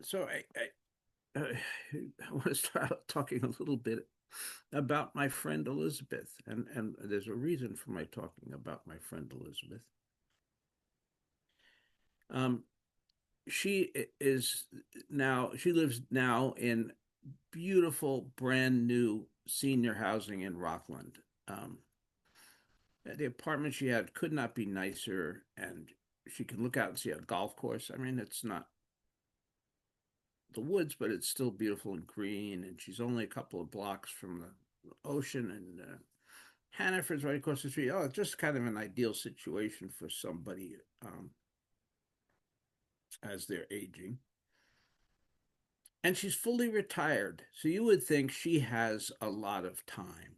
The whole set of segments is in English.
So I want to start out talking a little bit about my friend Elizabeth, and there's a reason for my talking about my friend Elizabeth. Um, she is she lives now in beautiful, brand new senior housing in Rockland. Um, the apartment she had could not be nicer, and she can look out and see a golf course. I mean, it's not the woods, but it's still beautiful and green. And she's only a couple of blocks from the ocean, and Hannaford's right across the street. Oh, it's just kind of an ideal situation for somebody as they're aging. And she's fully retired, so you would think she has a lot of time.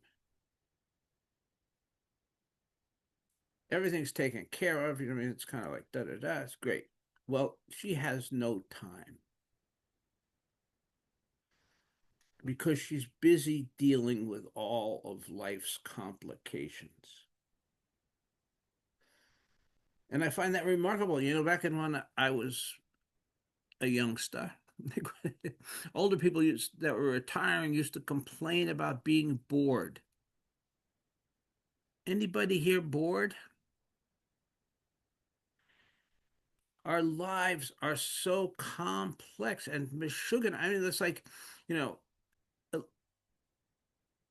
Everything's taken care of. You know, I mean, it's kind of like da da da. It's great. Well, she has no time because she's busy dealing with all of life's complications. And I find that remarkable. You know, back in when I was a youngster, older people that were retiring used to complain about being bored. Anybody here bored? Our lives are so complex and mishuggah. I mean, it's like, you know,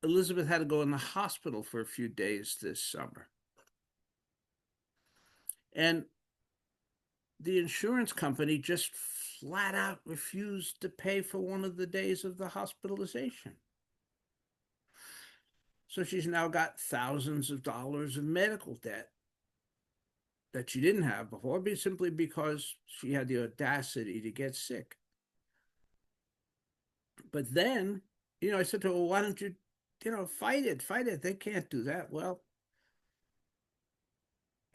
Elizabeth had to go in the hospital for a few days this summer. And the insurance company just flat out refused to pay for one of the days of the hospitalization. So she's now got thousands of dollars of medical debt that she didn't have before, simply because she had the audacity to get sick. But then, I said to her, well, why don't you, fight it, fight it. They can't do that. Well,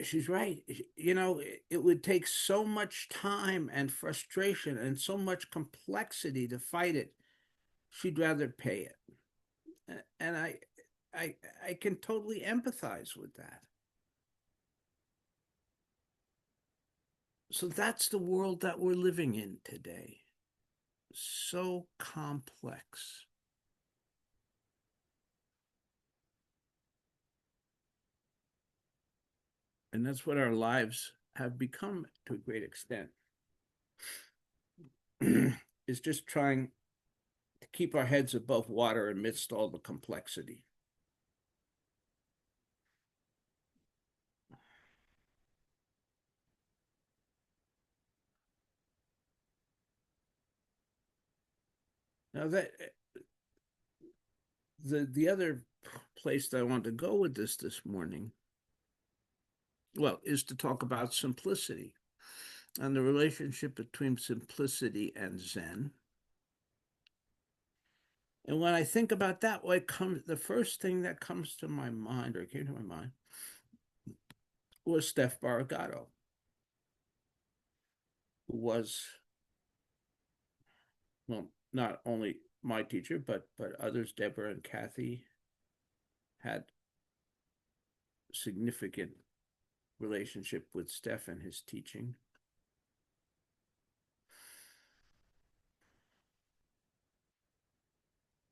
she's right. It would take so much time and frustration and so much complexity to fight it. She'd rather pay it. And I, I can totally empathize with that. So that's the world that we're living in today. So complex. And that's what our lives have become to a great extent. Is just trying to keep our heads above water amidst all the complexity. Now that the other place that I want to go with this morning, well, is to talk about simplicity and the relationship between simplicity and Zen. And when I think about that, what comes the first thing that comes to my mind or came to my mind was Steph Baragato, who was, well, not only my teacher, but others. Deborah and Kathy had significant relationship with Steph and his teaching.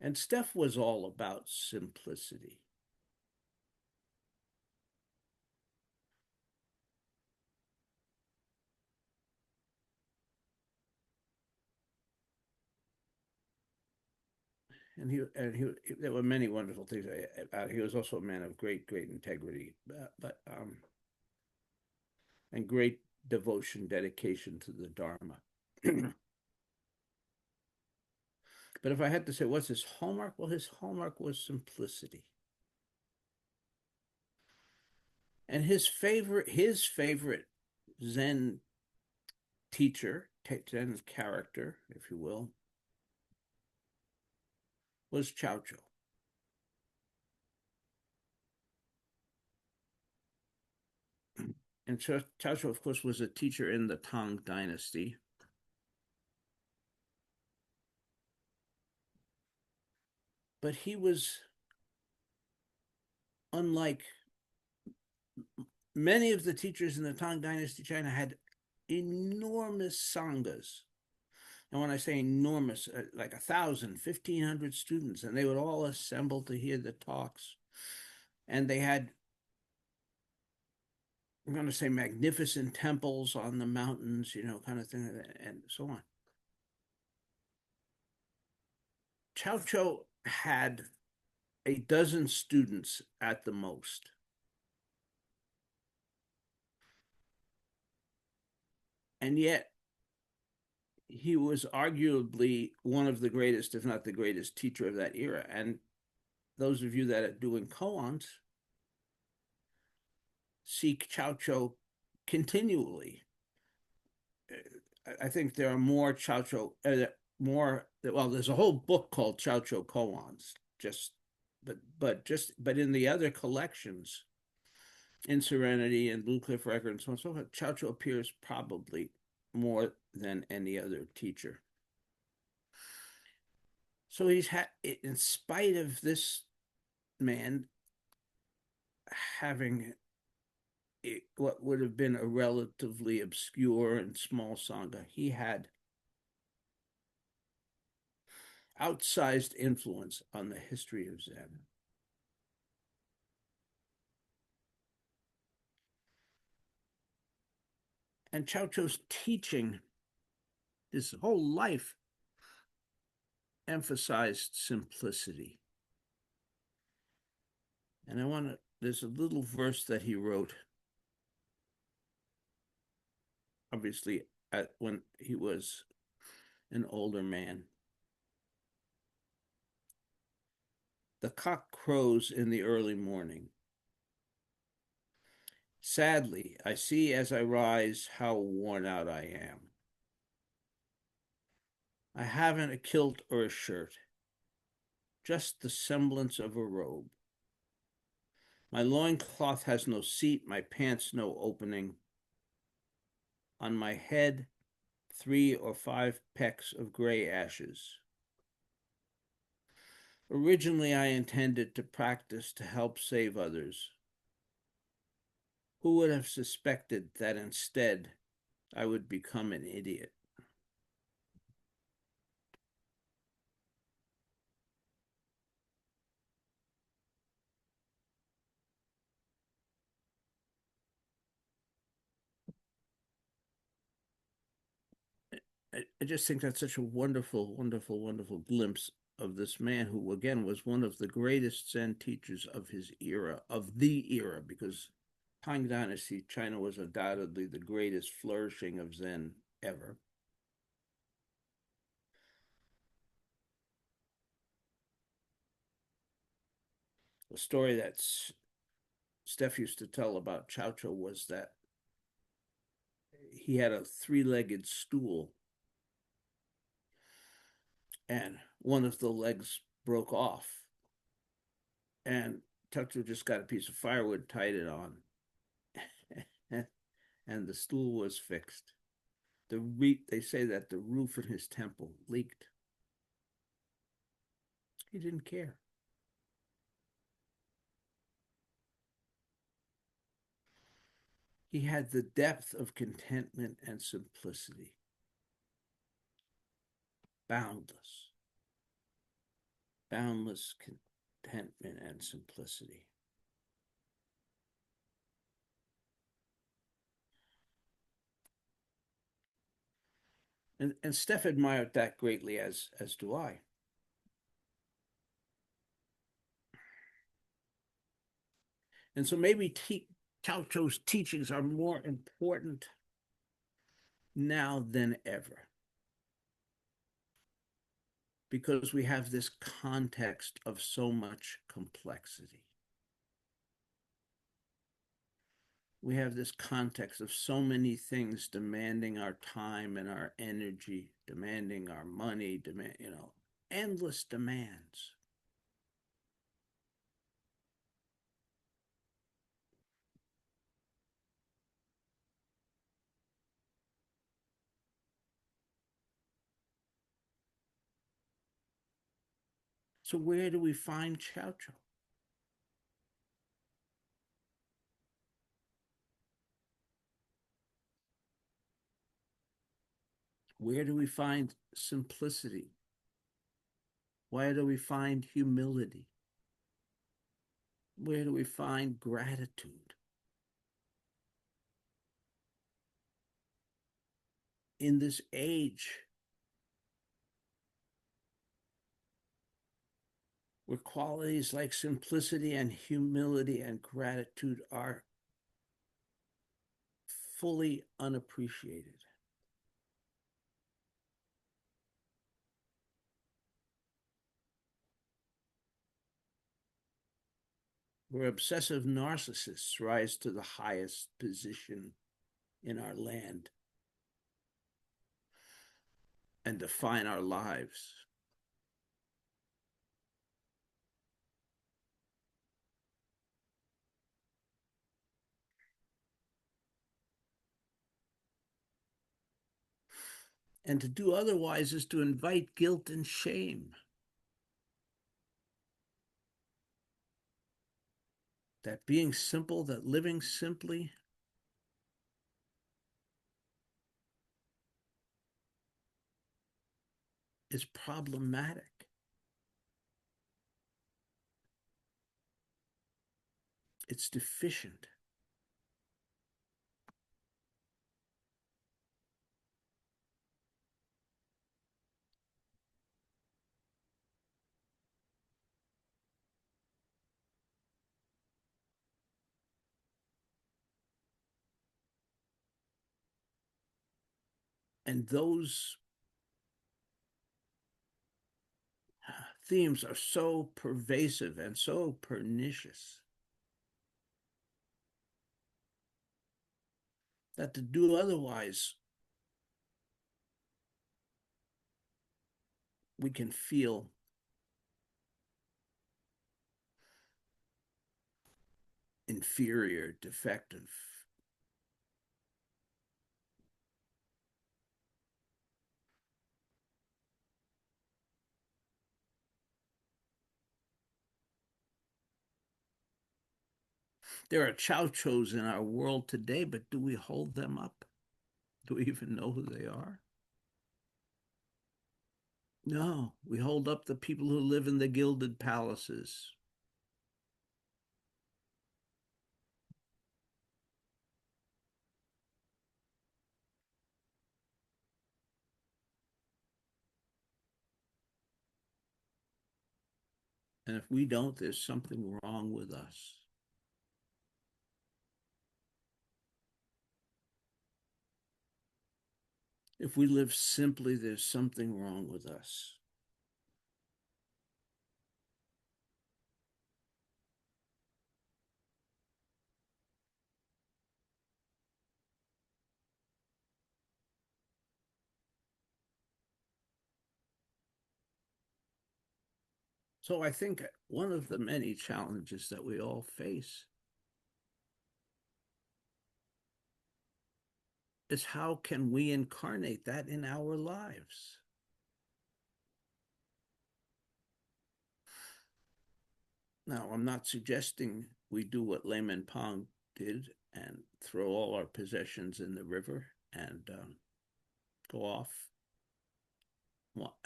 And Steph was all about simplicity. And there were many wonderful things about. He was also a man of great integrity, but and great devotion, dedication to the Dharma. But if I had to say what's his hallmark, well, his hallmark was simplicity. And his favorite Zen teacher, Zen character, if you will, was Chow Chow. And Chow Chow, of course, was a teacher in the Tang Dynasty. But he was unlike many of the teachers in the Tang Dynasty China had enormous sanghas. And when I say enormous, like 1,000, 1,500 students, and they would all assemble to hear the talks. And they had, I'm going to say, magnificent temples on the mountains, kind of thing, and so on. Chow Chow had a dozen students at the most. And yet, he was arguably one of the greatest, if not the greatest, teacher of that era. And those of you that are doing koans seek Chow Chow continually. I think there are more Chow Chow, more. Well, there's a whole book called Chow Chow koans. But in the other collections, in Serenity and Blue Cliff Record and so on and so forth, Chow Chow appears probably more than any other teacher. So he's had, in spite of this man having what would have been a relatively obscure and small sangha, he had outsized influence on the history of Zen. And Chow Chow's teaching, his whole life, emphasized simplicity. And there's a little verse that he wrote, obviously, when he was an older man. The cock crows in the early morning. Sadly, I see as I rise how worn out I am. I haven't a kilt or a shirt, just the semblance of a robe. My loincloth has no seat, my pants no opening. On my head, 3 or 5 pecks of gray ashes. Originally, I intended to practice to help save others. Who would have suspected that instead I would become an idiot? I just think that's such a wonderful, wonderful, wonderful glimpse of this man who, again, was one of the greatest Zen teachers of his era, of the era, because Tang Dynasty, China was undoubtedly the greatest flourishing of Zen ever. The story that Steph used to tell about Chow Chow was that he had a 3-legged stool, and one of the legs broke off, and Chow Chow just got a piece of firewood, tied it on, and the stool was fixed. They say that the roof in his temple leaked. He didn't care. He had the depth of contentment and simplicity, boundless, boundless contentment and simplicity. And Steph admired that greatly, as do I. And so maybe Chow Chow's teachings are more important now than ever because we have this context of so much complexity. We have this context of so many things demanding our time and our energy, demanding our money, endless demands. So where do we find Chow Chow? Where do we find simplicity? Where do we find humility? Where do we find gratitude? In this age where qualities like simplicity and humility and gratitude are fully unappreciated. Where obsessive narcissists rise to the highest position in our land and define our lives. And to do otherwise is to invite guilt and shame. That being simple, that living simply is problematic. It's deficient. And those themes are so pervasive and so pernicious that to do otherwise, we can feel inferior, defective. There are chow-chows in our world today, but do we hold them up? Do we even know who they are? No, we hold up the people who live in the gilded palaces. And if we don't, there's something wrong with us. If we live simply, there's something wrong with us. So I think one of the many challenges that we all face is how can we incarnate that in our lives? Now, I'm not suggesting we do what Layman Pong did and throw all our possessions in the river and go off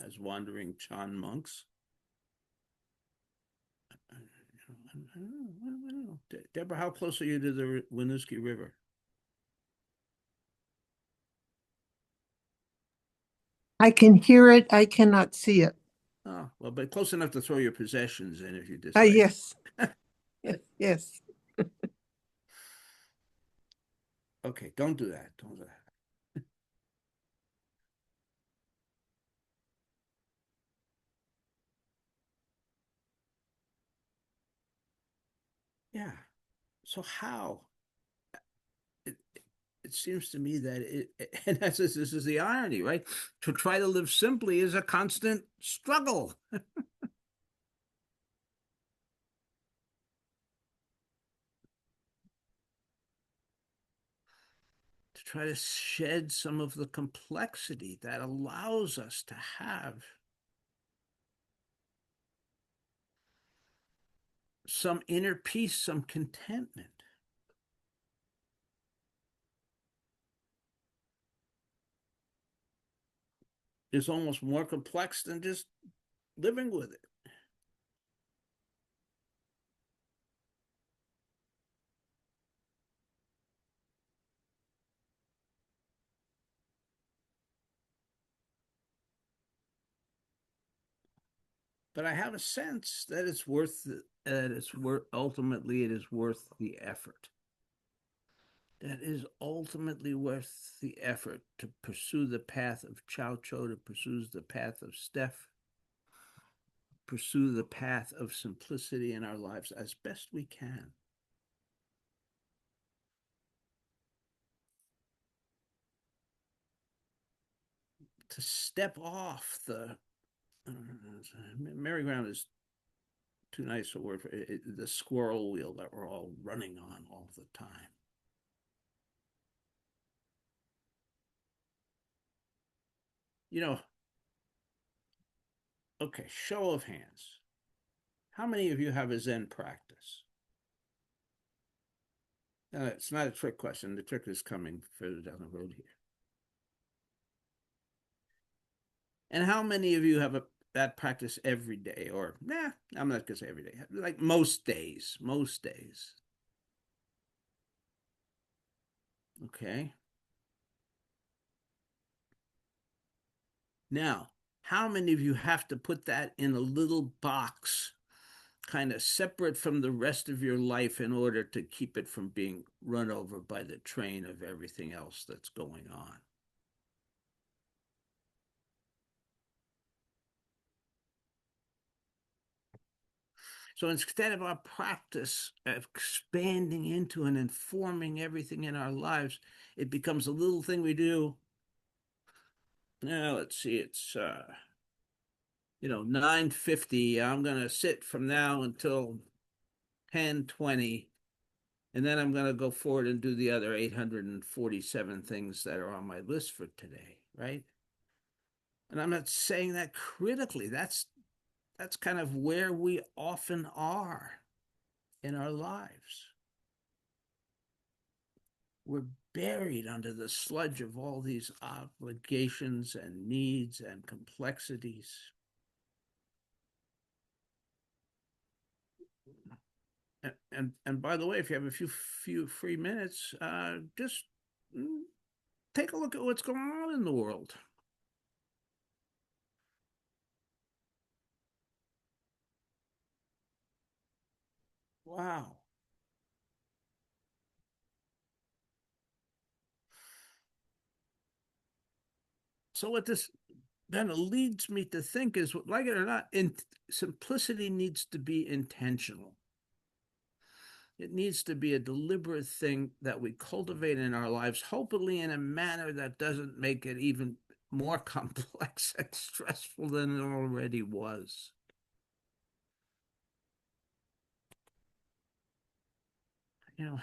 as wandering Chan monks. I don't know. Deborah, how close are you to the Winooski River? I can hear it. I cannot see it. Oh, well, but close enough to throw your possessions in if you decide. Yes, yes, yes. Okay, don't do that. Don't do that. Yeah. So how? It, it seems to me that and this is the irony, right? To try to live simply is a constant struggle. To try to shed some of the complexity that allows us to have some inner peace, some contentment. is almost more complex than just living with it. But I have a sense that it's worth ultimately it is worth the effort. That is ultimately worth the effort to pursue the path of Chow Cho, to pursue the path of Steph, pursue the path of simplicity in our lives as best we can. To step off the merry-go-round is too nice a word for it, the squirrel wheel that we're all running on all the time. You know, okay, show of hands. How many of you have a Zen practice? It's not a trick question. The trick is coming further down the road here. And how many of you have that practice every day? Or, nah, I'm not going to say every day. Like most days. Most days. Okay. Now, how many of you have to put that in a little box, kind of separate from the rest of your life in order to keep it from being run over by the train of everything else that's going on? So instead of our practice expanding into and informing everything in our lives, it becomes a little thing we do. Now, let's see, it's 9:50. I'm gonna sit from now until 10:20, and then I'm gonna go forward and do the other 847 things that are on my list for today, right? And I'm not saying that critically. That's kind of where we often are in our lives. We're buried under the sludge of all these obligations and needs and complexities. And by the way, if you have a few free minutes, just take a look at what's going on in the world. Wow. So what this then leads me to think is, like it or not, simplicity needs to be intentional. It needs to be a deliberate thing that we cultivate in our lives, hopefully in a manner that doesn't make it even more complex and stressful than it already was.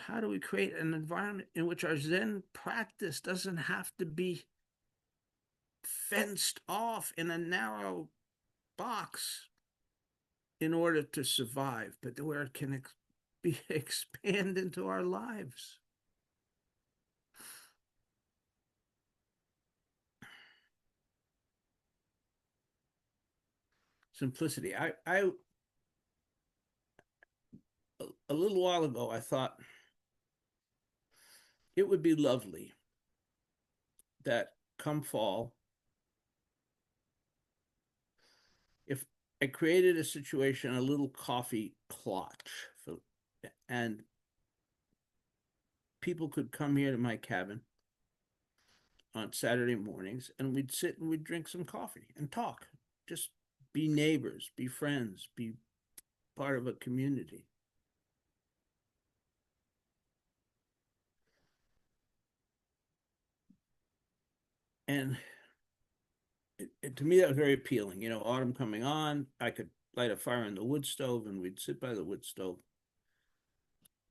How do we create an environment in which our Zen practice doesn't have to be fenced off in a narrow box in order to survive, but where it can expand into our lives? Simplicity. A little while ago, I thought it would be lovely that come fall, if I created a situation, a little coffee clutch, and people could come here to my cabin on Saturday mornings, and we'd sit and we'd drink some coffee and talk, just be neighbors, be friends, be part of a community. And to me, that was very appealing. Autumn coming on, I could light a fire in the wood stove, and we'd sit by the wood stove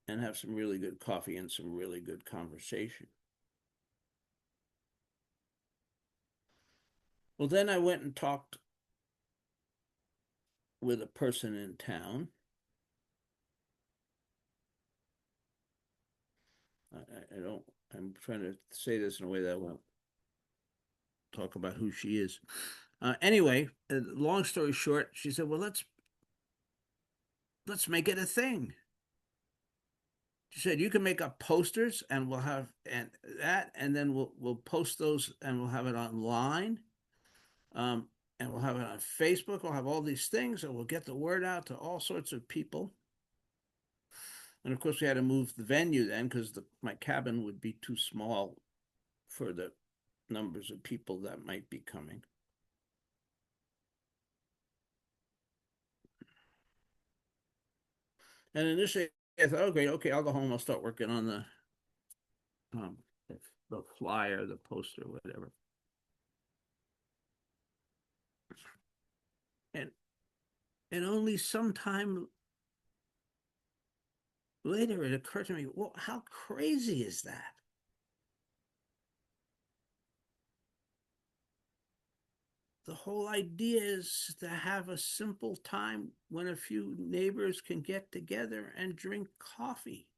and have some really good coffee and some really good conversation. Well, then I went and talked with a person in town. I don't, I'm trying to say this in a way that I won't talk about who she is. Anyway, long story short, she said, "Well, let's make it a thing." She said, "You can make up posters, and we'll have and that, and then we'll post those, and we'll have it online, um, and we'll have it on Facebook. We'll have all these things, and we'll get the word out to all sorts of people." And of course, we had to move the venue then because my cabin would be too small for the numbers of people that might be coming. And initially, I thought, "Oh, great, okay, I'll go home. I'll start working on um, the flyer, the poster, whatever." And only sometime later it occurred to me, well, how crazy is that? The whole idea is to have a simple time when a few neighbors can get together and drink coffee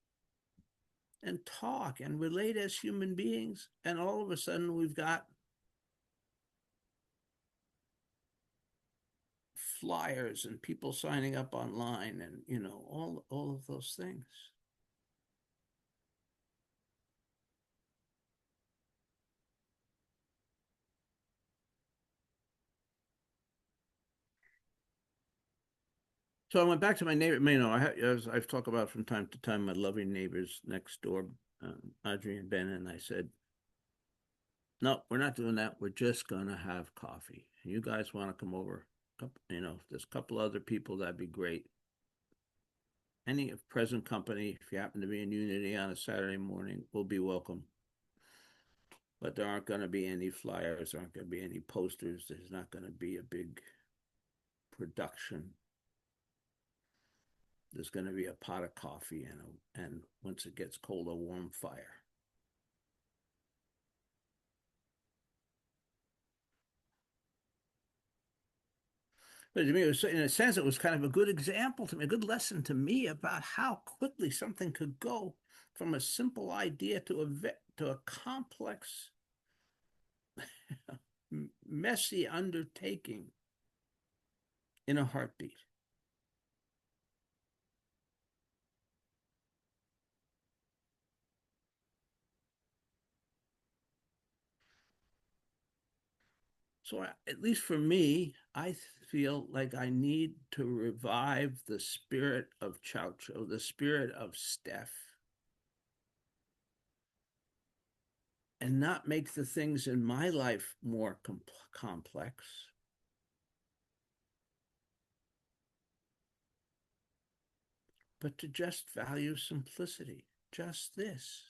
and talk and relate as human beings. And all of a sudden, we've got flyers and people signing up online, and all of those things. So I went back to my neighbor. As I've talked about from time to time, my loving neighbors next door, Audrey and Ben, and I said, "No, we're not doing that. We're just gonna have coffee. You guys want to come over? If there's a couple other people, that'd be great. Any present company, if you happen to be in Unity on a Saturday morning, will be welcome. But there aren't going to be any flyers. There aren't going to be any posters. There's not going to be a big production. There's going to be a pot of coffee and once it gets cold, a warm fire." But to me, in a sense, it was kind of a good example to me, a good lesson to me about how quickly something could go from a simple idea to a complex, messy undertaking in a heartbeat. So, at least for me, I feel like I need to revive the spirit of Chaucho, the spirit of Steph, and not make the things in my life more complex, but to just value simplicity, just this.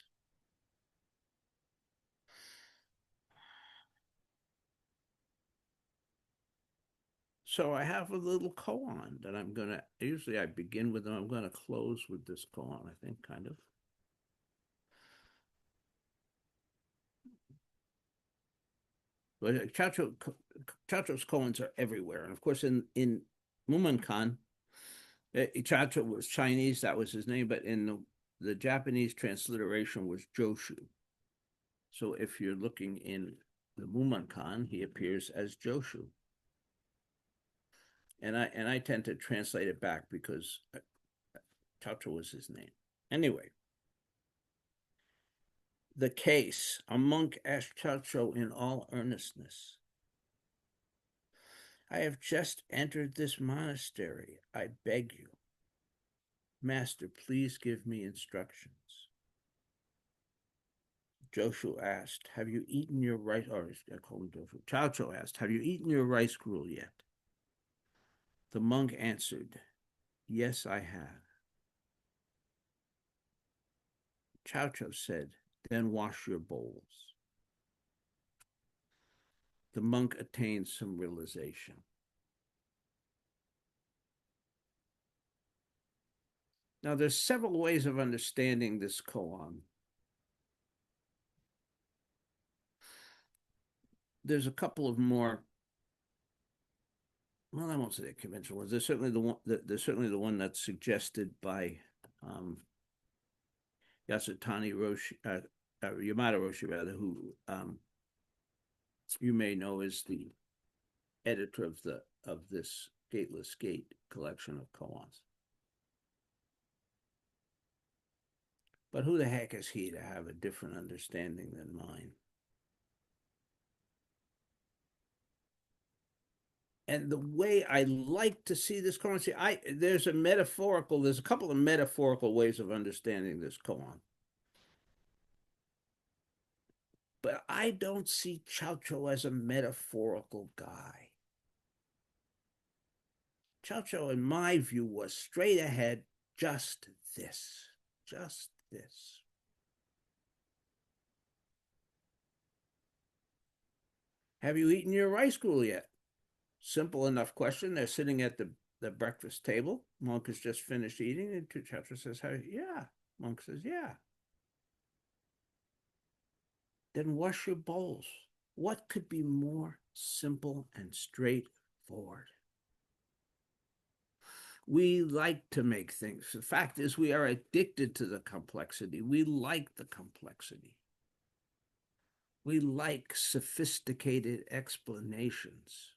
So I have a little koan that usually I begin with them. I'm going to close with this koan, I think, kind of. But Chacho's koans are everywhere. And of course, in Mumonkan, Chacho was Chinese, that was his name, but in the Japanese transliteration was Joshu. So if you're looking in the Mumonkan, he appears as Joshu. And I tend to translate it back because Chacho was his name. Anyway, the case, a monk asked Chacho in all earnestness, "I have just entered this monastery. I beg you, Master, please give me instructions." Joshu asked, "Have you eaten your rice?" Or I call him Joshu. Chacho asked, "Have you eaten your rice gruel yet?" The monk answered, "Yes, I have." Chacho said, "Then wash your bowls." The monk attained some realization. Now, there's several ways of understanding this koan. There's a couple of more. Well, I won't say the conventional ones. There's certainly the one. There's certainly the one that's suggested by um, Yasutani Roshi, Yamada Roshi, rather, who you may know is the editor of this Gateless Gate collection of koans. But who the heck is he to have a different understanding than mine? And the way I like to see this koan, there's a couple of metaphorical ways of understanding this koan. But I don't see Chaucho as a metaphorical guy. Chaucho, in my view, was straight ahead, just this, just this. Have you eaten your rice gruel yet? Simple enough question. They're sitting at the breakfast table. Monk has just finished eating, and Chaucho says, yeah. Monk says, yeah. Then wash your bowls. What could be more simple and straightforward? We like to make things. The fact is, we are addicted to the complexity. We like the complexity. We like sophisticated explanations.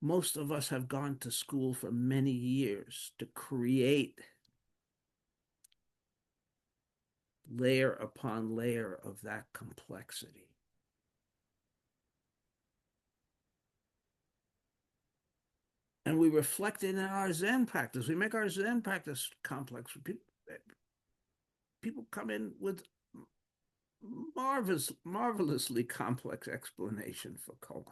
Most of us have gone to school for many years to create layer upon layer of that complexity. And we reflect it in our Zen practice. We make our Zen practice complex. People come in with marvelously complex explanation for koans.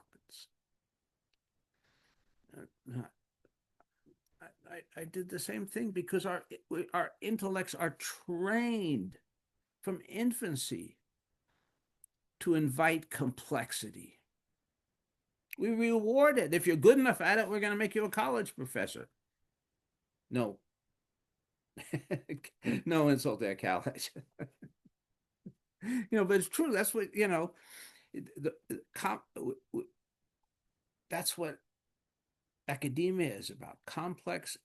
I did the same thing because our intellects are trained from infancy to invite complexity. We reward it. If you're good enough at it, we're going to make you a college professor. No, no insult to college. But it's true. That's what the, the that's what academia is about: complex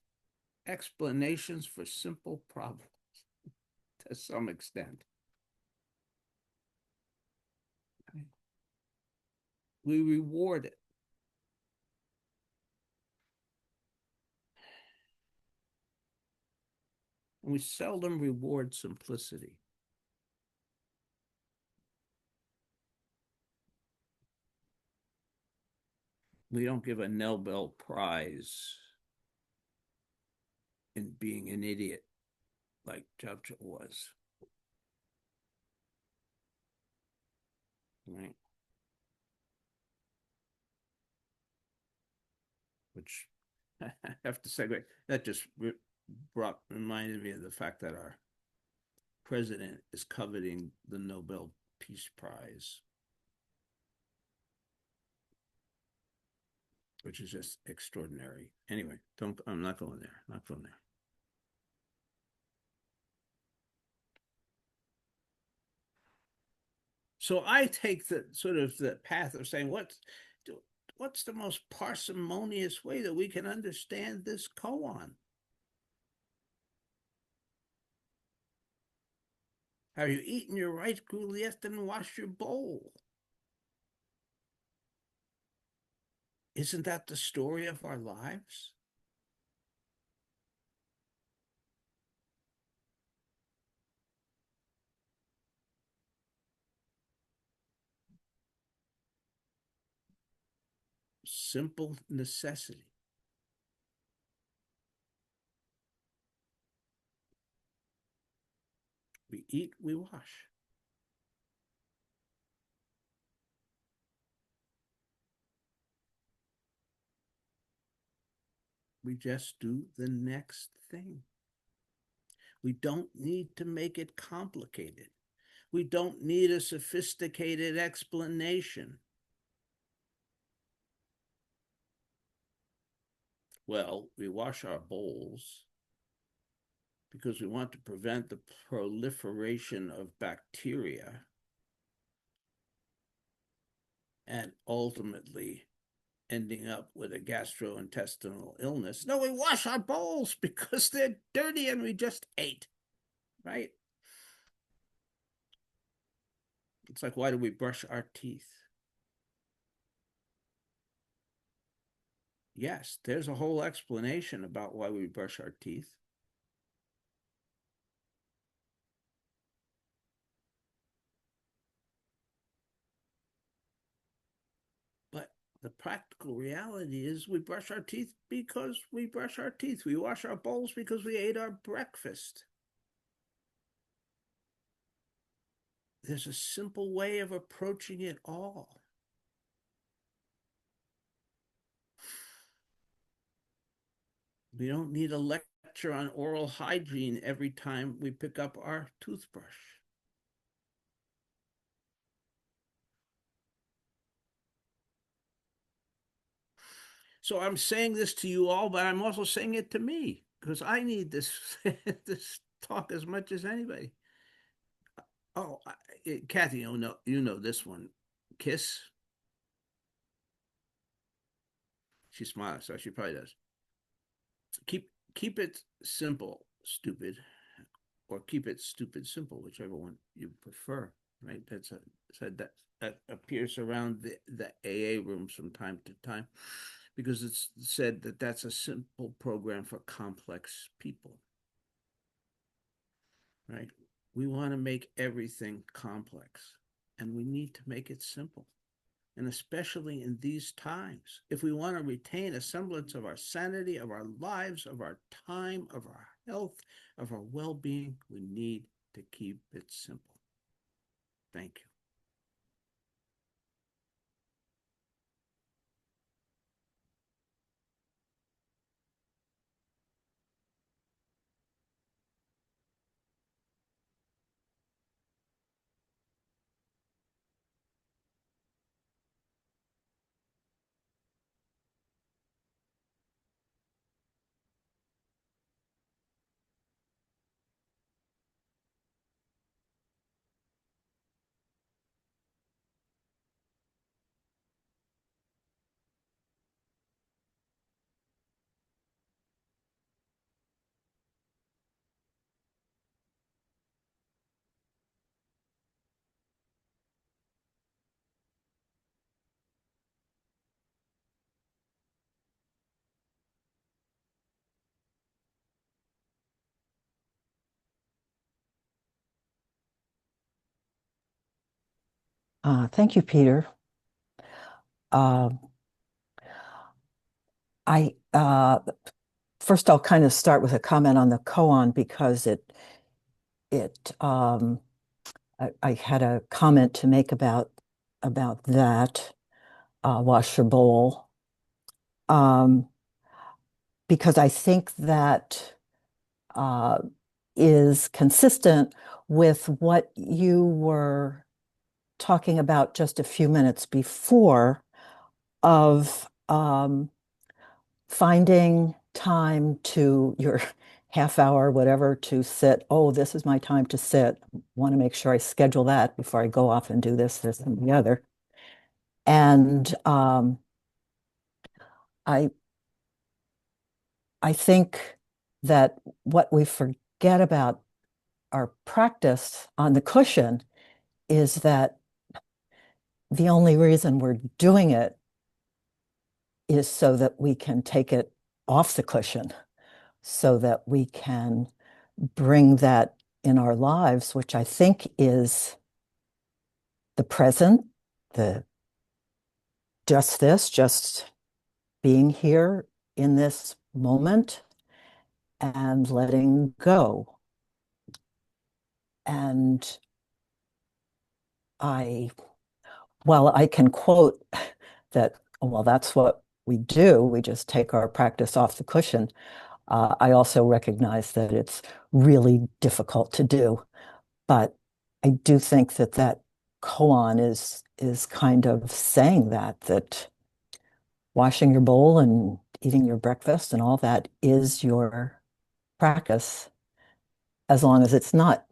explanations for simple problems to some extent. We reward it. And we seldom reward simplicity. We don't give a Nobel Prize in being an idiot like Churchill was. Right? Which I have to say, that just reminded me of the fact that our president is coveting the Nobel Peace Prize, which is just extraordinary. Anyway, I'm not going there. Not going there. So I take the sort of the path of saying, what's the most parsimonious way that we can understand this koan? Have you eaten your rice gruel yet? Then wash your bowl. Isn't that the story of our lives? Simple necessity. We eat, we wash. We just do the next thing. We don't need to make it complicated. We don't need a sophisticated explanation. Well, we wash our bowls because we want to prevent the proliferation of bacteria and ultimately ending up with a gastrointestinal illness. No, we wash our bowls because they're dirty and we just ate, right? It's like, why do we brush our teeth? Yes, there's a whole explanation about why we brush our teeth. But the practical reality is we brush our teeth because we brush our teeth. We wash our bowls because we ate our breakfast. There's a simple way of approaching it all. We don't need a lecture on oral hygiene every time we pick up our toothbrush. So I'm saying this to you all, but I'm also saying it to me because I need this this talk as much as anybody. Oh, Kathy, you know this one. Kiss. She smiles, so she probably does. Keep it simple, stupid, or keep it stupid simple, whichever one you prefer. Right? That's a said that appears around the AA rooms from time to time because it's said that that's a simple program for complex people. Right? We want to make everything complex, and we need to make it simple. And especially in these times, if we want to retain a semblance of our sanity, of our lives, of our time, of our health, of our well being, we need to keep it simple. Thank you. Thank you, Peter. Uh, I First I'll kind of start with a comment on the koan because it I had a comment to make about that wash your bowl um, because I think that uh, is consistent with what you were talking about just a few minutes before of finding time to your half hour, whatever, to sit. Oh, this is my time to sit. Want to make sure I schedule that before I go off and do this, and the other. And I I think that what we forget about our practice on the cushion is that the only reason we're doing it is so that we can take it off the cushion, so that we can bring that in our lives, which I think is the present, the just being here in this moment and letting go. And I, while I can quote that, well, that's what we do, we just take our practice off the cushion. I also recognize that it's really difficult to do. But I do think that that koan is kind of saying that washing your bowl and eating your breakfast and all that is your practice, as long as it's not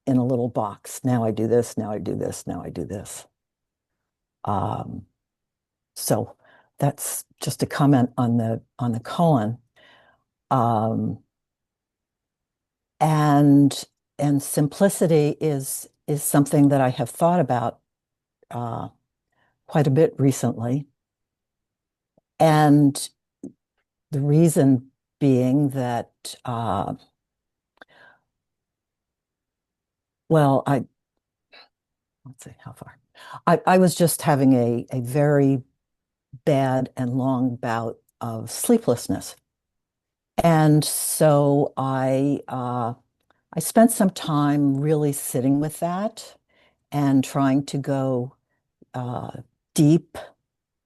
in a little box. Now I do this, now I do this, now I do this. Um, so that's just a comment on the koan. Um, and and simplicity is something that I have thought about uh, quite a bit recently. And The reason being that, well, let's see how far. I was just having a very bad and long bout of sleeplessness. And so I spent some time really sitting with that and trying to go uh, deep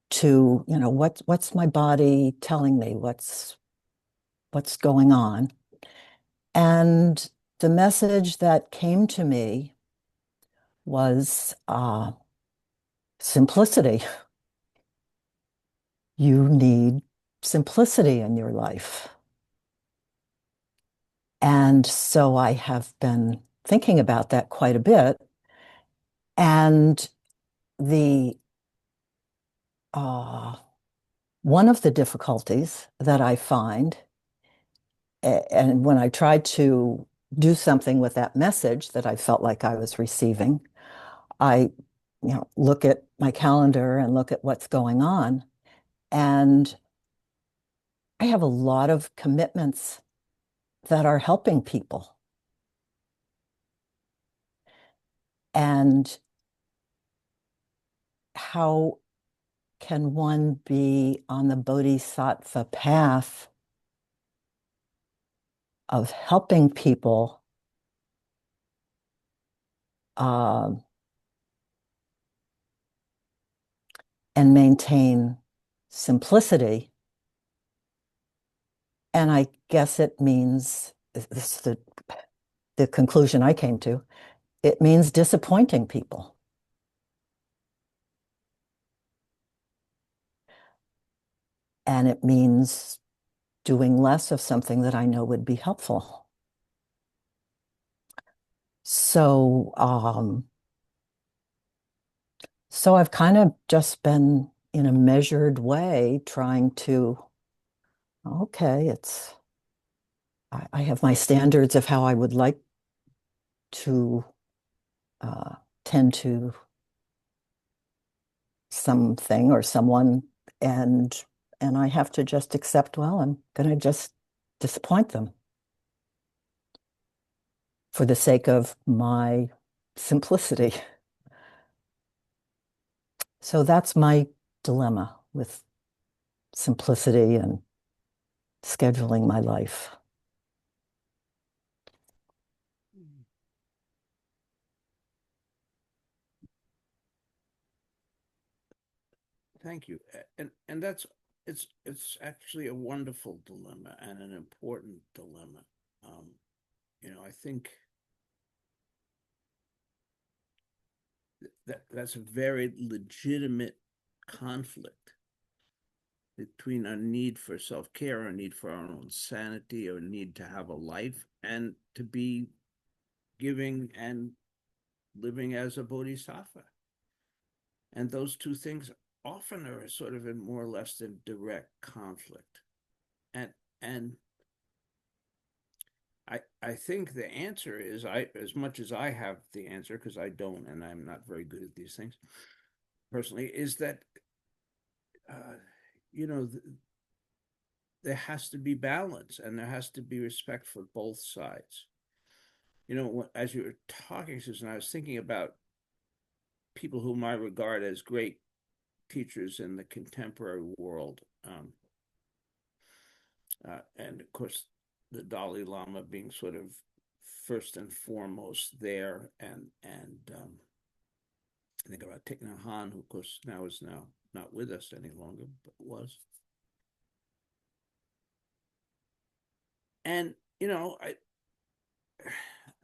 to, what's my body telling me? What's going on? And the message that came to me was simplicity. You need simplicity in your life. And so I have been thinking about that quite a bit. And the uh, one of the difficulties that I find, and when I tried to do something with that message that I felt like I was receiving, I, look at my calendar and look at what's going on, and I have a lot of commitments that are helping people. And how can one be on the bodhisattva path of helping people um, and maintain simplicity? And I guess it means this is the conclusion I came to. It means disappointing people. And it means doing less of something that I know would be helpful. So, so I've kind of just been in a measured way trying to, okay, I have my standards of how I would like to uh, tend to something or someone, and and I have to just accept, well, I'm going to just disappoint them for the sake of my simplicity. So that's my dilemma with simplicity and scheduling my life. Thank you. And that's it's actually a wonderful dilemma and an important dilemma. Um, I think that's a very legitimate conflict between a need for self-care, a need for our own sanity, or a need to have a life, and to be giving and living as a bodhisattva. And those two things often are sort of in more or less than direct conflict. And and I think the answer is, I as much as I have the answer, because I don't, and I'm not very good at these things personally, is that uh, you know th there has to be balance and there has to be respect for both sides. As you were talking, Susan, I was thinking about people whom I regard as great teachers in the contemporary world. And of course, the Dalai Lama being sort of first and foremost there, and I think about Thich Nhat Hanh, who of course now not with us any longer, but was. And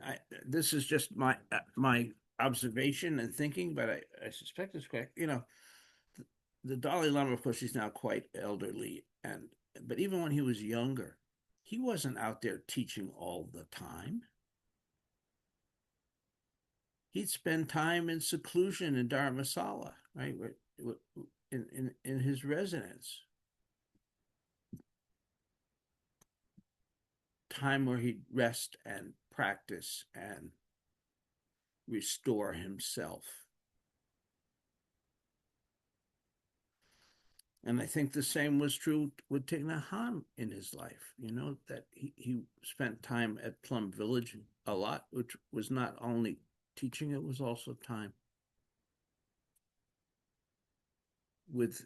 I this is just my observation and thinking, but I suspect it's correct. The Dalai Lama, of course, he's now quite elderly, and but even when he was younger, he wasn't out there teaching all the time. He'd spend time in seclusion in Dharamsala, right, in his residence, time where he'd rest and practice and restore himself. And I think the same was true with Thich Nhat Hanh in his life, that he spent time at Plum Village a lot, which was not only teaching, it was also time with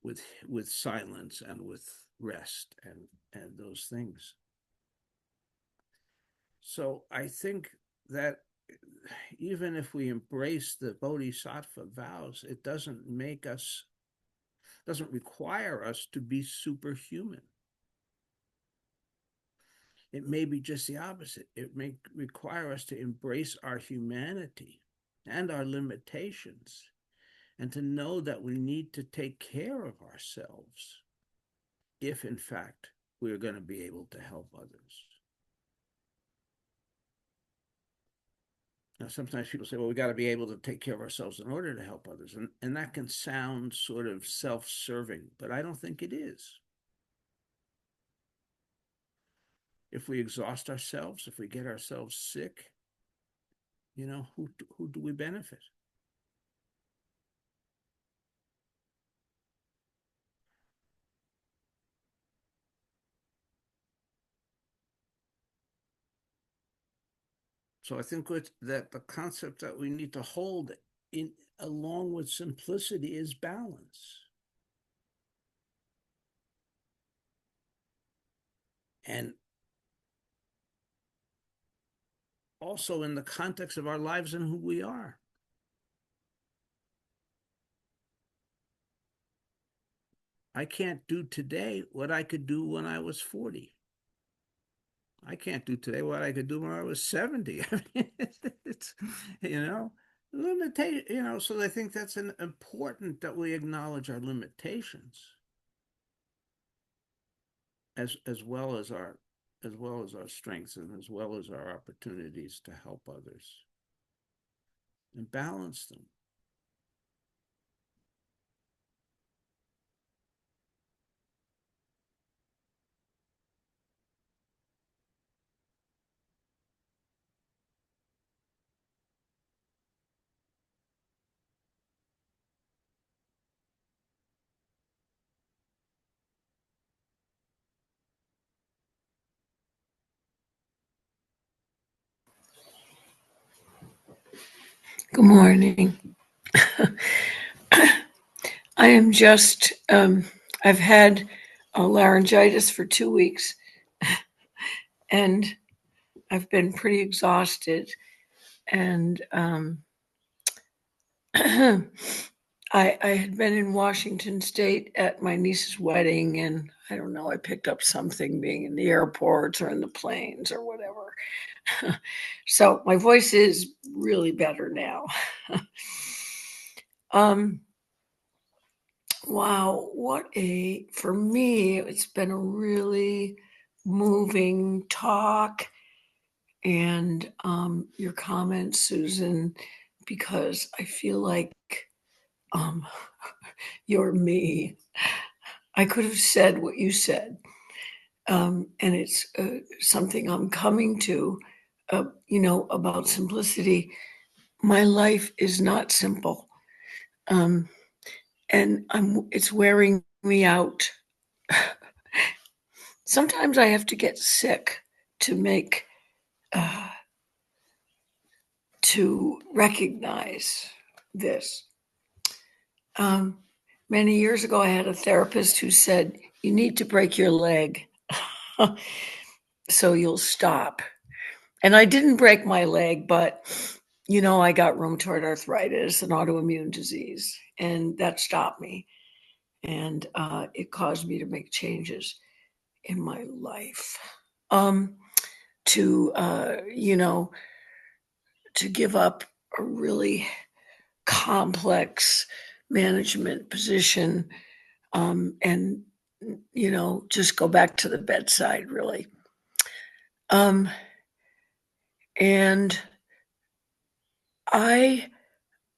with silence and with rest and those things. So I think that even if we embrace the bodhisattva vows, it doesn't require us to be superhuman. It may be just the opposite. It may require us to embrace our humanity and our limitations, and to know that we need to take care of ourselves if, in fact, we're going to be able to help others. Now, sometimes people say, well, we got to be able to take care of ourselves in order to help others. And that can sound sort of self-serving, but I don't think it is. If we exhaust ourselves, if we get ourselves sick, who do we benefit? So I think that the concept that we need to hold in along with simplicity is balance. And also in the context of our lives and who we are. I can't do today what I could do when I was 40. I can't do today what I could do when I was 70. I mean, it's, limitation, so I think that's important that we acknowledge our limitations as well as our strengths and as well as our opportunities to help others and balance them. Good morning. I am just, I've had laryngitis for 2 weeks and I've been pretty exhausted. And I had been in Washington State at my niece's wedding, and I don't know, I picked up something being in the airports or in the planes or whatever. So my voice is really better now. Wow, for me, it's been a really moving talk, and your comments, Susan, because I feel like um, you're me. I could have said what you said, and it's something I'm coming to, about simplicity. My life is not simple, and it's wearing me out. Sometimes I have to get sick to make to recognize this. Many years ago, I had a therapist who said, "You need to break your leg so you'll stop." And I didn't break my leg, but I got rheumatoid arthritis, an autoimmune disease, and that stopped me. And it caused me to make changes in my life. To to give up a really complex management position, and just go back to the bedside, really. And I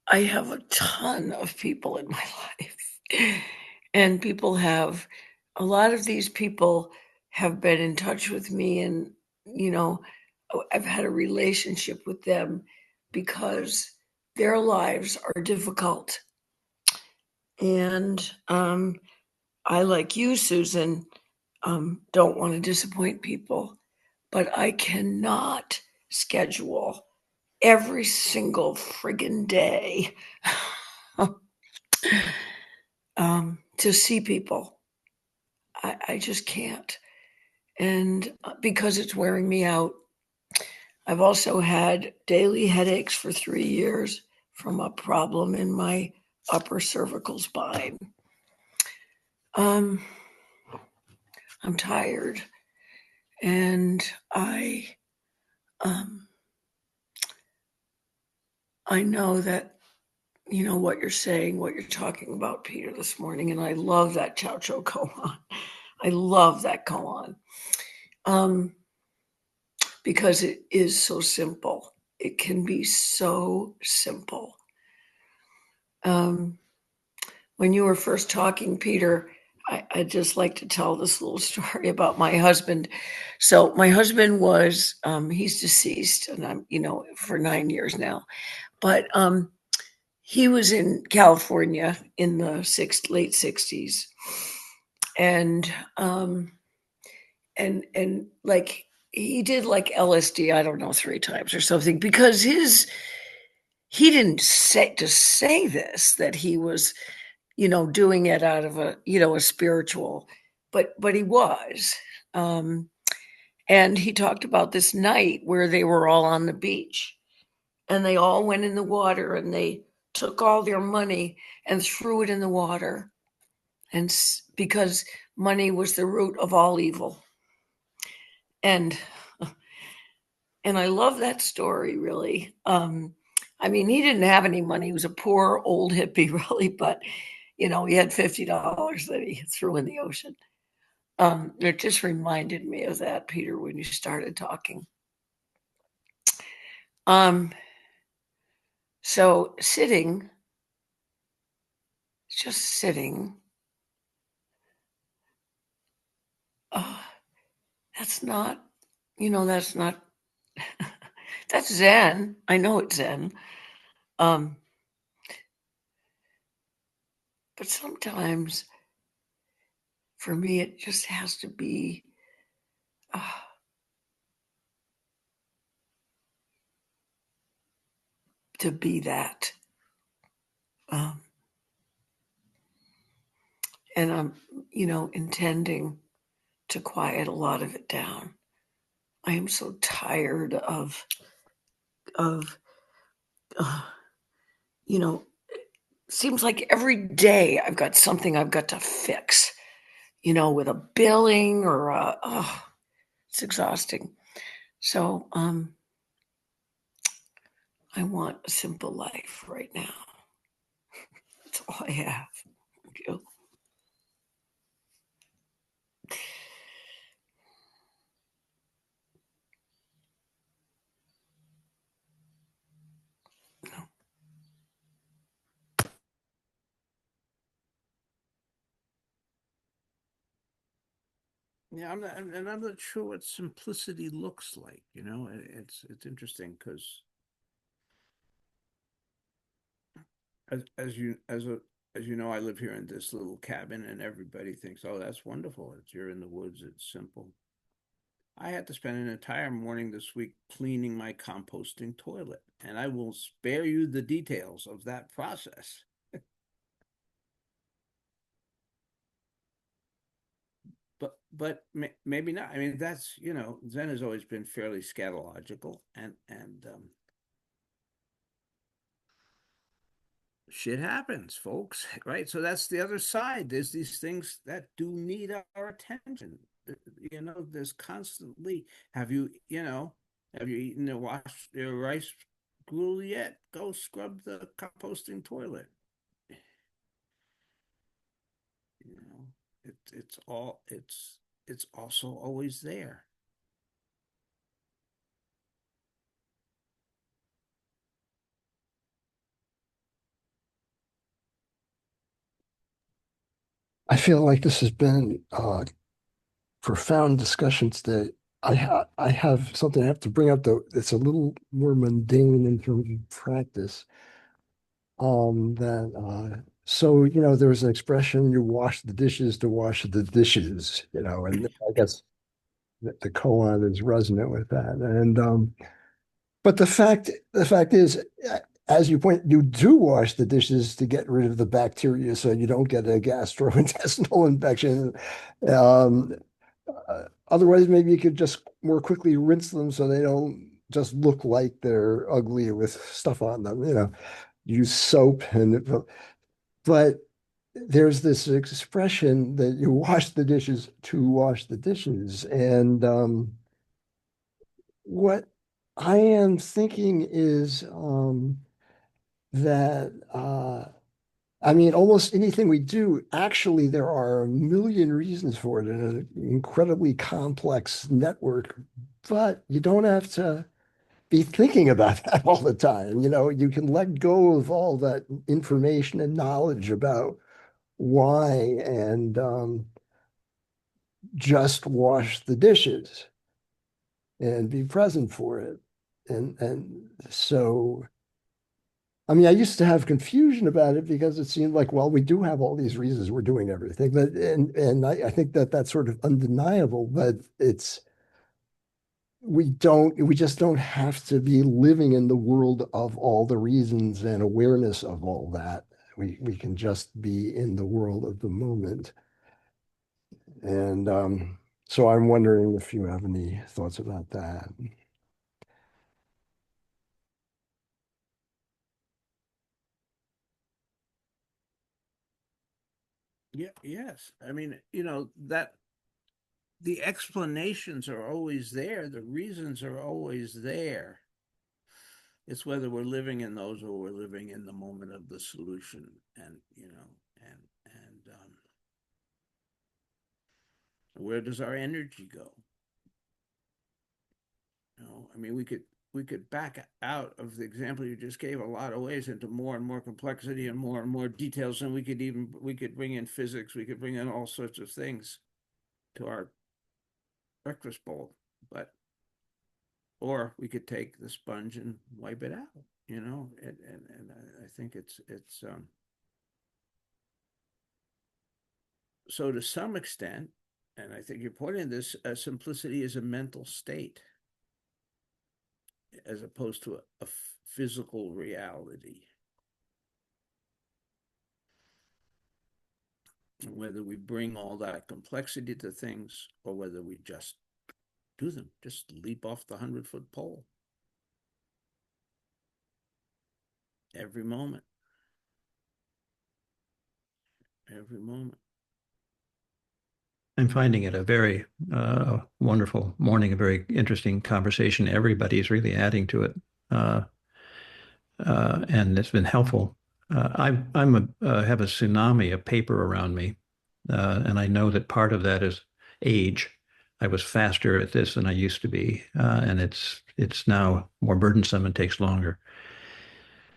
have a ton of people in my life, and a lot of these people have been in touch with me, and I've had a relationship with them because their lives are difficult. And I, like you, Susan, don't want to disappoint people, but I cannot schedule every single friggin' day to see people. I just can't. And because it's wearing me out, I've also had daily headaches for 3 years from a problem in my upper cervical spine. Um, I'm tired, and um, I know that you know what you're saying, what you're talking about, Peter, this morning, and I love that Chow Chow koan. I love that koan um, because it is so simple. It can be so simple. Um, when you were first talking, Peter, I'd just like to tell this little story about my husband. So my husband was he's deceased, and I'm for 9 years now, but he was in California in the late 60s, and like he did like LSD, I don't know, 3 times or something, because he didn't say this, that he was doing it out of a spiritual, but he was. Um, and he talked about this night where they were all on the beach and they all went in the water and they took all their money and threw it in the water. And because money was the root of all evil. And I love that story, really. I mean, he didn't have any money. He was a poor old hippie, really, but he had $50 that he threw in the ocean. It just reminded me of that, Peter, when you started talking. Um, so just sitting, uh, that's not, that's not, that's Zen. I know it's Zen. Um, but sometimes for me, it just has to be uh, to be that. Um, and I'm, intending to quiet a lot of it down. I am so tired of uh, you know seems like every day I've got something I've got to fix, with a billing or it's exhausting. So I want a simple life right now. That's all I have. Thank you. Yeah, I'm not sure what simplicity looks like. It's interesting because as you know, I live here in this little cabin, and everybody thinks, "Oh, that's wonderful. You're in the woods. It's simple." I had to spend an entire morning this week cleaning my composting toilet, and I will spare you the details of that process. But maybe not. I mean, that's Zen has always been fairly scatological, and shit happens, folks, right? So that's the other side. There's these things that do need our attention. There's constantly, have you eaten or washed your rice gruel yet? Go scrub the composting toilet. You know, it's also always there. I feel like this has been profound discussions that I have something I have to bring up though. It's a little more mundane in terms of practice. That So, there was an expression, you wash the dishes to wash the dishes, and I guess the koan is resonant with that. And but the fact is, as you point, you do wash the dishes to get rid of the bacteria so you don't get a gastrointestinal infection. Um, Otherwise, maybe you could just more quickly rinse them so they don't just look like they're ugly with stuff on them. Use soap but there's this expression that you wash the dishes to wash the dishes. And what I am thinking is that, I mean, almost anything we do, actually, there are a million reasons for it in an incredibly complex network, but you don't have to be thinking about that all the time. You can let go of all that information and knowledge about why and just wash the dishes and be present for it. And so, I mean, I used to have confusion about it because it seemed like, well, we do have all these reasons we're doing everything, but and I think that that's sort of undeniable, but we just don't have to be living in the world of all the reasons and awareness of all that. We can just be in the world of the moment. And so I'm wondering if you have any thoughts about that. Yeah, yes. I mean, that the explanations are always there, the reasons are always there. It's whether we're living in those or we're living in the moment of the solution, and where does our energy go? I mean, we could back out of the example you just gave a lot of ways into more and more complexity and more details, and we could bring in physics, we could bring in all sorts of things to our breakfast bowl, but or we could take the sponge and wipe it out, and I think it's so to some extent, and I think you're pointing this, simplicity is a mental state as opposed to a physical reality. Whether we bring all that complexity to things or whether we just do them, just leap off the 100-foot pole every moment, every moment. I'm finding it a very wonderful morning, a very interesting conversation. Everybody's really adding to it, uh, and it's been helpful. Have a tsunami of paper around me, and I know that part of that is age. I was faster at this than I used to be, and it's now more burdensome and takes longer.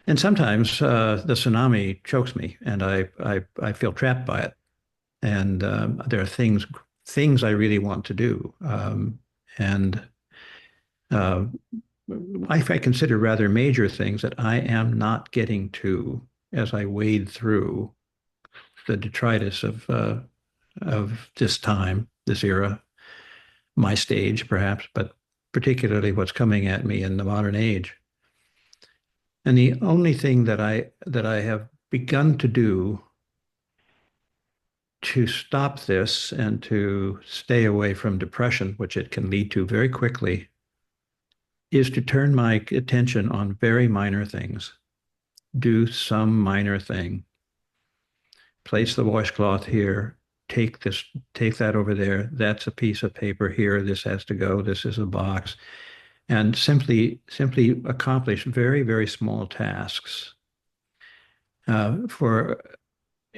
And sometimes the tsunami chokes me, and I feel trapped by it. And there are things I really want to do, and uh, I consider rather major things that I am not getting to as I wade through the detritus of this time, this era, my stage perhaps, but particularly what's coming at me in the modern age. And the only thing that I have begun to do to stop this and to stay away from depression, which it can lead to very quickly, is to turn my attention on very minor things. Do some minor thing. Place the washcloth here. Take that over there. That's a piece of paper here. This has to go. This is a box. And simply accomplish very, very small tasks. For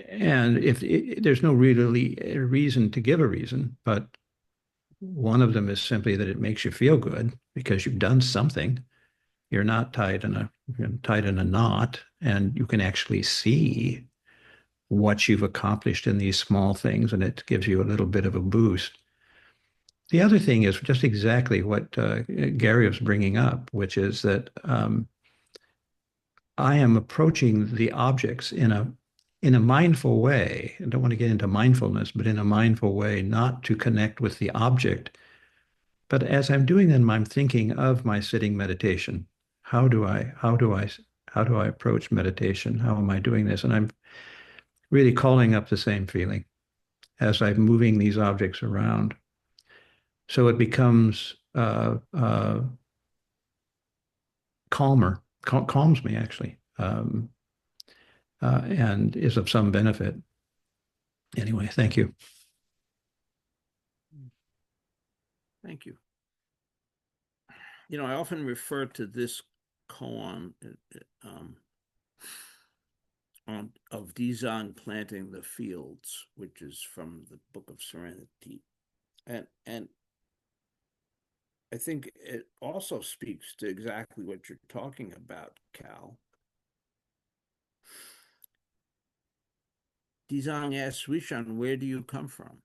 and if there's no really reason to give a reason, but one of them is simply that it makes you feel good because you've done something. You're not tied in a knot, and you can actually see what you've accomplished in these small things, and it gives you a little bit of a boost. The other thing is just exactly what Gary was bringing up, which is that I am approaching the objects in a mindful way, I don't want to get into mindfulness, but in a mindful way, not to connect with the object. But as I'm doing them, I'm thinking of my sitting meditation. How do I approach meditation? How am I doing this? And I'm really calling up the same feeling as I'm moving these objects around. So it becomes calmer, calms me actually, and is of some benefit. Anyway, thank you. Thank you. You know, I often refer to this koan of Dizang planting the fields, which is from the Book of Serenity, and I think it also speaks to exactly what you're talking about, Cal. Dizang asked Zwishan, "Where do you come from?"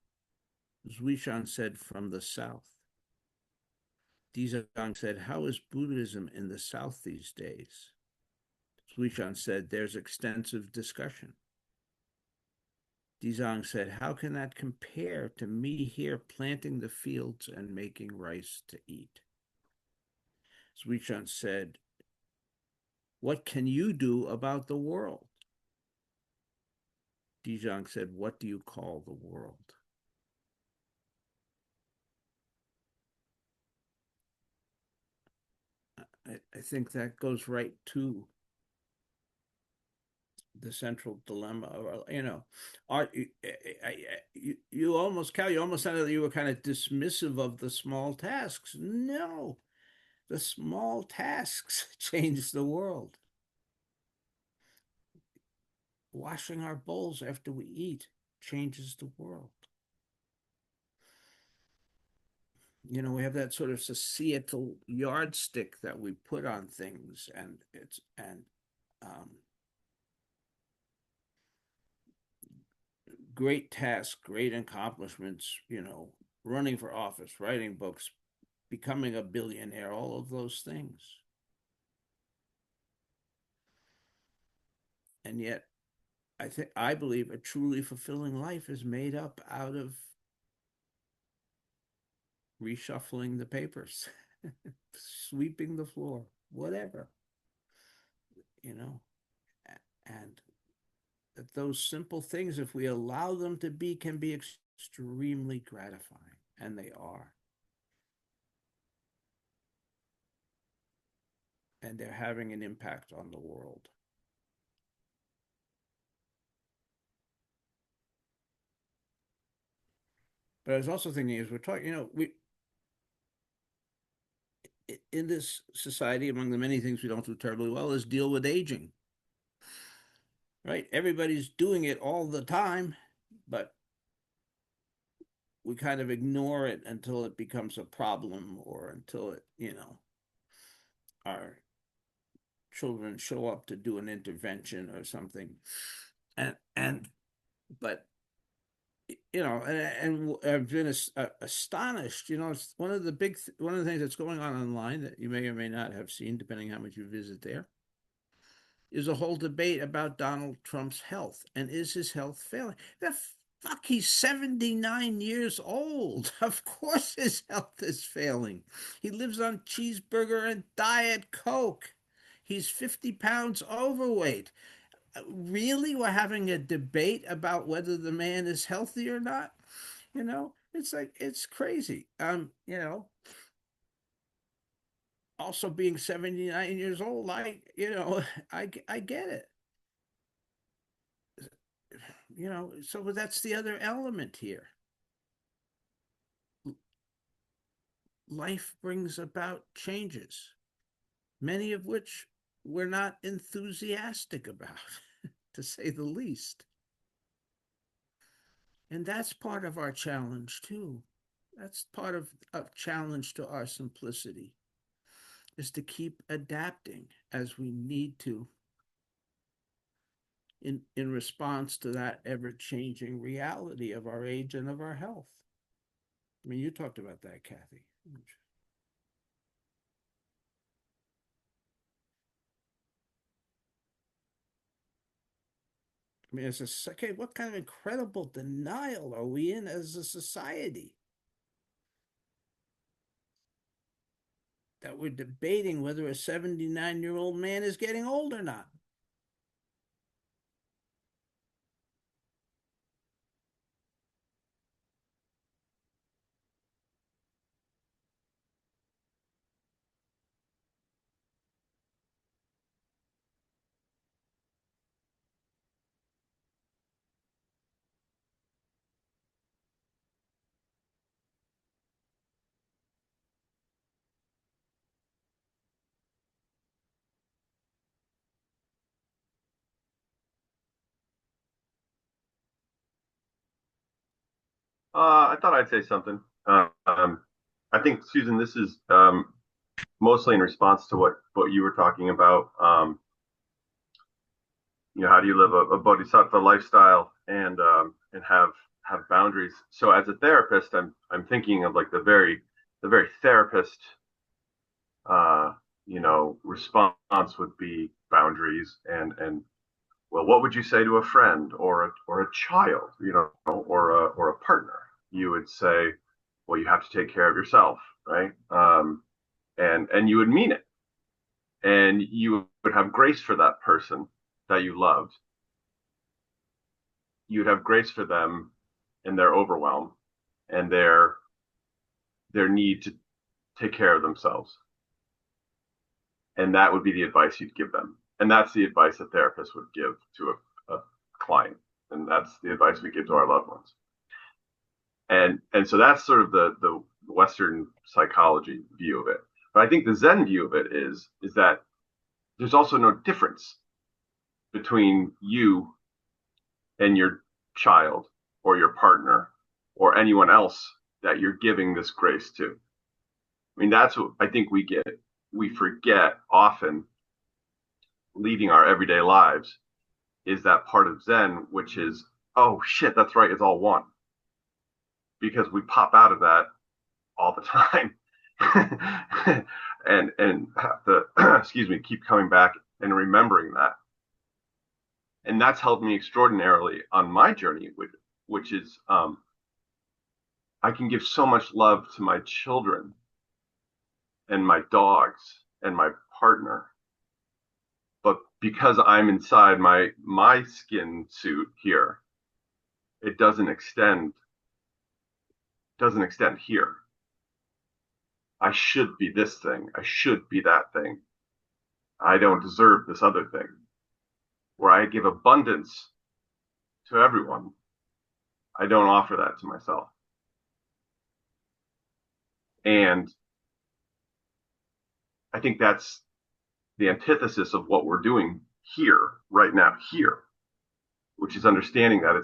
Zwishan said, "From the south." Dizang said, "How is Buddhism in the south these days?" Zwishan said, "There's extensive discussion." Dizang said, "How can that compare to me here planting the fields and making rice to eat?" Zwishan said, "What can you do about the world?" Dizang said, "What do you call the world?" I think that goes right to the central dilemma. You know, art. You almost, Cal, you almost sounded like you were kind of dismissive of the small tasks. No, the small tasks change the world. Washing our bowls after we eat changes the world. You know, we have that sort of societal yardstick that we put on things, and um, great tasks, great accomplishments. You know, running for office, writing books, becoming a billionaire, all of those things. And yet, I believe a truly fulfilling life is made up out of reshuffling the papers, sweeping the floor, whatever, you know. And that those simple things, if we allow them to be, can be extremely gratifying, and they are. And they're having an impact on the world. But I was also thinking, as we're talking, you know, we in this society, among the many things we don't do terribly well, is deal with aging. Right? Everybody's doing it all the time, but we kind of ignore it until it becomes a problem, or until it, you know, our children show up to do an intervention or something. And but you know, and I've been astonished. You know, it's one of the things that's going on online that you may or may not have seen, depending how much you visit there, is a whole debate about Donald Trump's health, and is his health failing? The fuck, he's 79 years old. Of course his health is failing. He lives on cheeseburger and Diet Coke. He's 50 pounds overweight. Really, we're having a debate about whether the man is healthy or not? You know, it's like, it's crazy. You know, also being 79 years old, you know, I get it. You know, so that's the other element here. Life brings about changes, many of which we're not enthusiastic about, to say the least. And that's part of our challenge too. That's part of a challenge to our simplicity, is to keep adapting as we need to in response to that ever-changing reality of our age and of our health. I mean, you talked about that, Kathy. I mean, okay, what kind of incredible denial are we in as a society that we're debating whether a 79-year-old man is getting old or not? I thought I'd say something. I think, Susan, this is mostly in response to what you were talking about. How do you live a bodhisattva lifestyle and have boundaries? So, as a therapist, I'm thinking of like the very therapist, uh, response would be boundaries and well, what would you say to a friend or a child, or a partner? You would say, well, you have to take care of yourself, right? And you would mean it, and you would have grace for that person that you loved. You'd have grace for them in their overwhelm and their need to take care of themselves, and that would be the advice you'd give them, and that's the advice a therapist would give to a client, and that's the advice we give to our loved ones. And so that's sort of the Western psychology view of it. But I think the Zen view of it is that there's also no difference between you and your child or your partner or anyone else that you're giving this grace to. I mean, that's what I think we forget often leading our everyday lives, is that part of Zen, which is, oh shit, that's right, it's all one. Because we pop out of that all the time. and have to excuse me, keep coming back and remembering that. And that's helped me extraordinarily on my journey, which is I can give so much love to my children and my dogs and my partner, but because I'm inside my skin suit here, it doesn't extend here. I should be this thing, I should be that thing, I don't deserve this other thing. Where I give abundance to everyone, I don't offer that to myself. And I think that's the antithesis of what we're doing here, right now, here, which is understanding that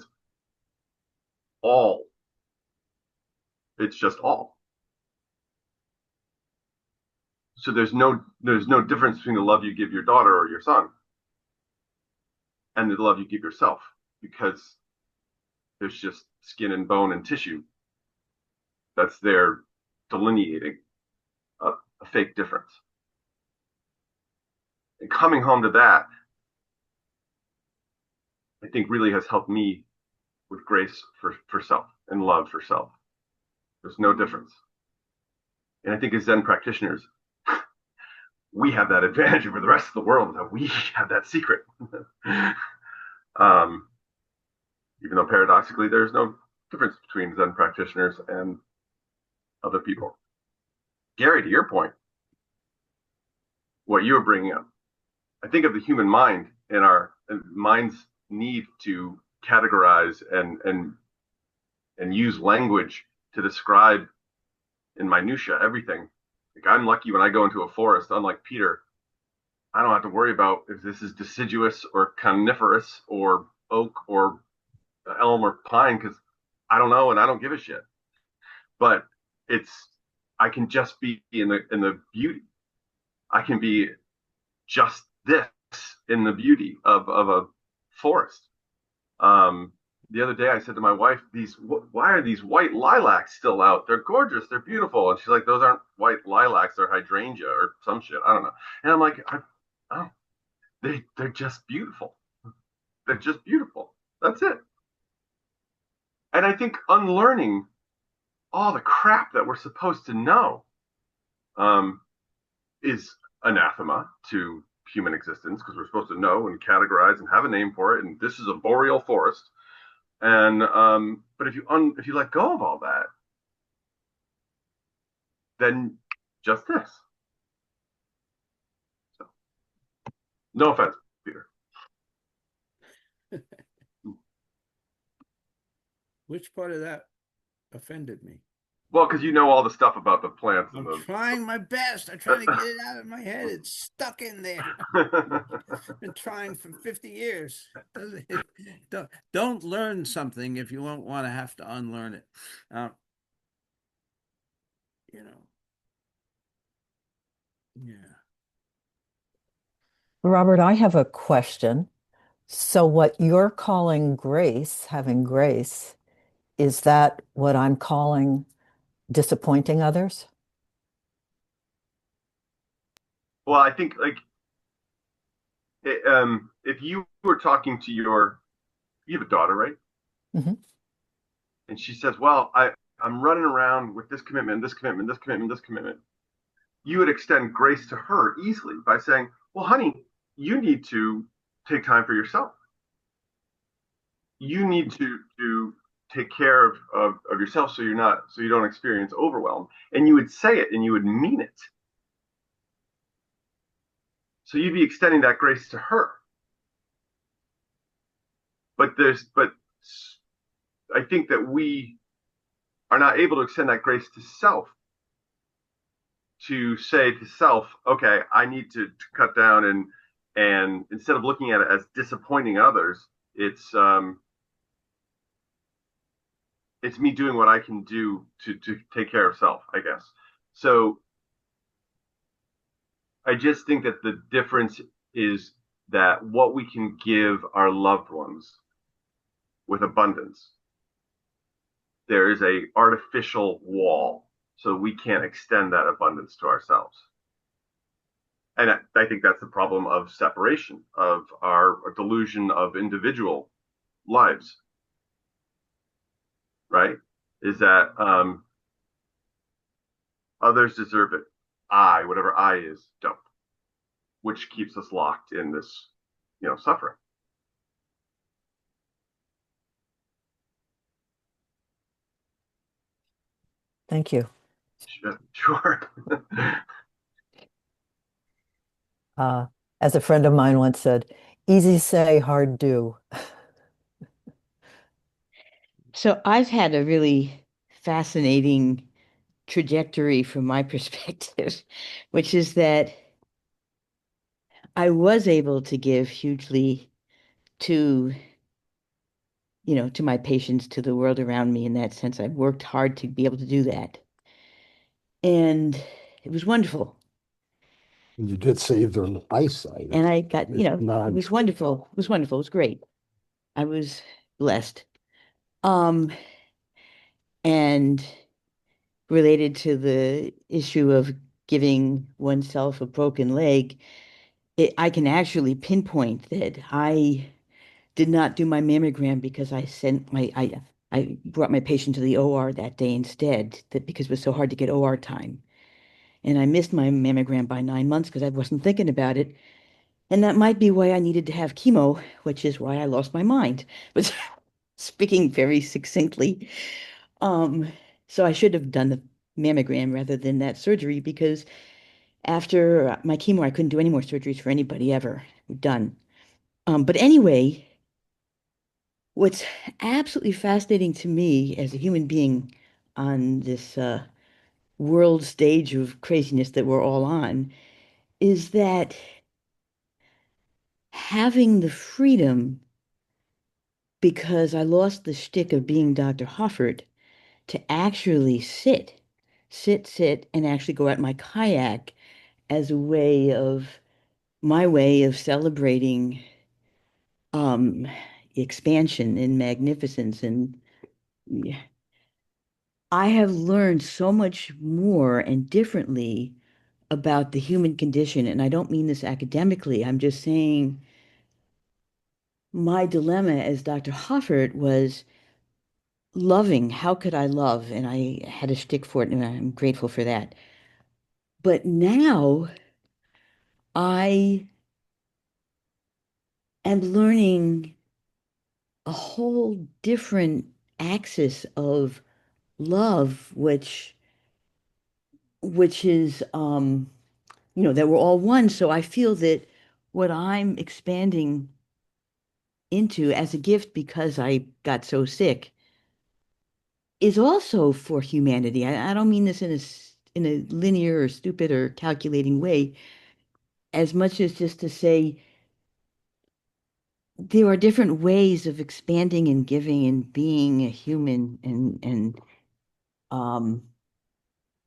all, it's just all. So there's no difference between the love you give your daughter or your son and the love you give yourself, because there's just skin and bone and tissue that's there delineating a fake difference. And coming home to that, I think really has helped me with grace for self and love for self. There's no difference. And I think as Zen practitioners, we have that advantage over the rest of the world, that we have that secret. um, Even though paradoxically, there's no difference between Zen practitioners and other people. Gary, to your point, what you were bringing up, I think of the human mind and our mind's need to categorize and use language to describe in minutia everything. Like, I'm lucky when I go into a forest, unlike Peter, I don't have to worry about if this is deciduous or coniferous or oak or elm or pine, because I don't know and I don't give a shit. But it's I can just be in the beauty. I can be just this in the beauty of a forest. Um, the other day I said to my wife, why are these white lilacs still out? They're gorgeous, they're beautiful. And she's like, those aren't white lilacs, they're hydrangea or some shit. I don't know. And I'm like, oh, they're just beautiful. They're just beautiful. That's it. And I think unlearning all the crap that we're supposed to know um, is anathema to human existence because we're supposed to know and categorize and have a name for it. And this is a boreal forest. And but if you let go of all that, then just this. So, no offense, Peter. Which part of that offended me? Well, because you know all the stuff about the plants and I'm the. trying my best. I'm trying to get it out of my head. It's stuck in there. I've been trying for 50 years. Don't learn something if you won't want to have to unlearn it. Uh, you know, yeah. Robert, I have a question. So, what you're calling grace, having grace, is that what I'm calling disappointing others? Well, I think like if you were talking to you have a daughter, right? Hmm. And she says, "Well, I'm running around with this commitment, this commitment, this commitment, this commitment." You would extend grace to her easily by saying, "Well, honey, you need to take time for yourself. You need to take care of yourself so you don't experience overwhelm." And you would say it and you would mean it. So you'd be extending that grace to her. But I think that we are not able to extend that grace to self, to say to self, okay, I need to cut down and instead of looking at it as disappointing others, it's me doing what I can do to take care of self, I guess. So I just think that the difference is that what we can give our loved ones with abundance, there is a artificial wall, so we can't extend that abundance to ourselves. And I think that's the problem of separation, of our delusion of individual lives, right? Is that others deserve it. Whatever I is, don't, which keeps us locked in this, suffering. Thank you. Sure. Uh, as a friend of mine once said, easy say, hard do. So I've had a really fascinating trajectory from my perspective, which is that I was able to give hugely to, to my patients, to the world around me in that sense. I've worked hard to be able to do that. And it was wonderful. And you did save their eyesight. And I got, It's it non. was wonderful. It was wonderful. It was great. I was blessed. Um, and related to the issue of giving oneself a broken leg, I can actually pinpoint that I did not do my mammogram because I brought my patient to the OR that day instead, that because it was so hard to get OR time. And I missed my mammogram by 9 months because I wasn't thinking about it. And that might be why I needed to have chemo, which is why I lost my mind. But speaking very succinctly, um, so I should have done the mammogram rather than that surgery because after my chemo, I couldn't do any more surgeries for anybody ever. Done. But anyway, what's absolutely fascinating to me as a human being on this world stage of craziness that we're all on is that having the freedom, because I lost the shtick of being Dr. Hofford, to actually sit, and actually go out my kayak as a way of my way of celebrating um expansion and magnificence. And yeah, I have learned so much more and differently about the human condition. And I don't mean this academically. I'm just saying my dilemma as Dr. Hoffert was loving. How could I love? And I had a shtick for it, and I'm grateful for that. But now I am learning a whole different axis of love, which is that we're all one. So I feel that what I'm expanding into as a gift because I got so sick is also for humanity. I don't mean this in a linear or stupid or calculating way, as much as just to say there are different ways of expanding and giving and being a human um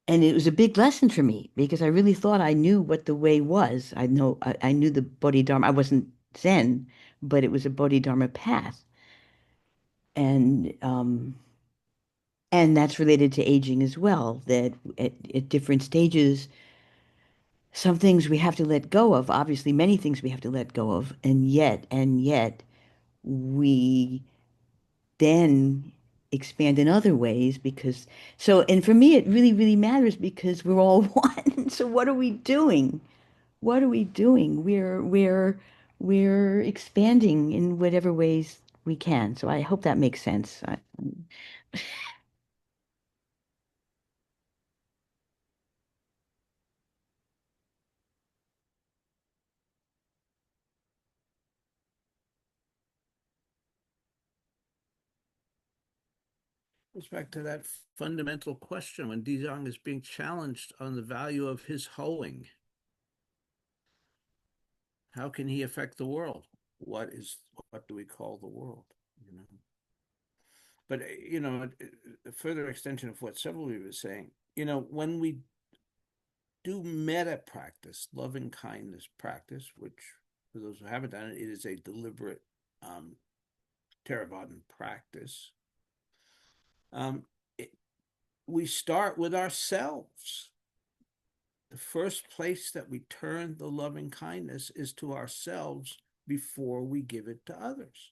and it was a big lesson for me because I really thought I knew what the way was. I knew the Bodhidharma. I wasn't Zen, but it was a Bodhidharma path. And and that's related to aging as well, that at different stages, some things we have to let go of. Obviously, many things we have to let go of, and yet we then expand in other ways because and for me it really, really matters because we're all one. So what are we doing? What are we doing? We're expanding in whatever ways we can. So I hope that makes sense. Goes back to that fundamental question when Dijong is being challenged on the value of his hoeing. How can he affect the world? What do we call the world? You know. But a further extension of what several of you were saying, when we do meta practice, loving kindness practice, which for those who haven't done it, it is a deliberate Theravadan practice. Um, it, we start with ourselves. The first place that we turn the loving kindness is to ourselves before we give it to others.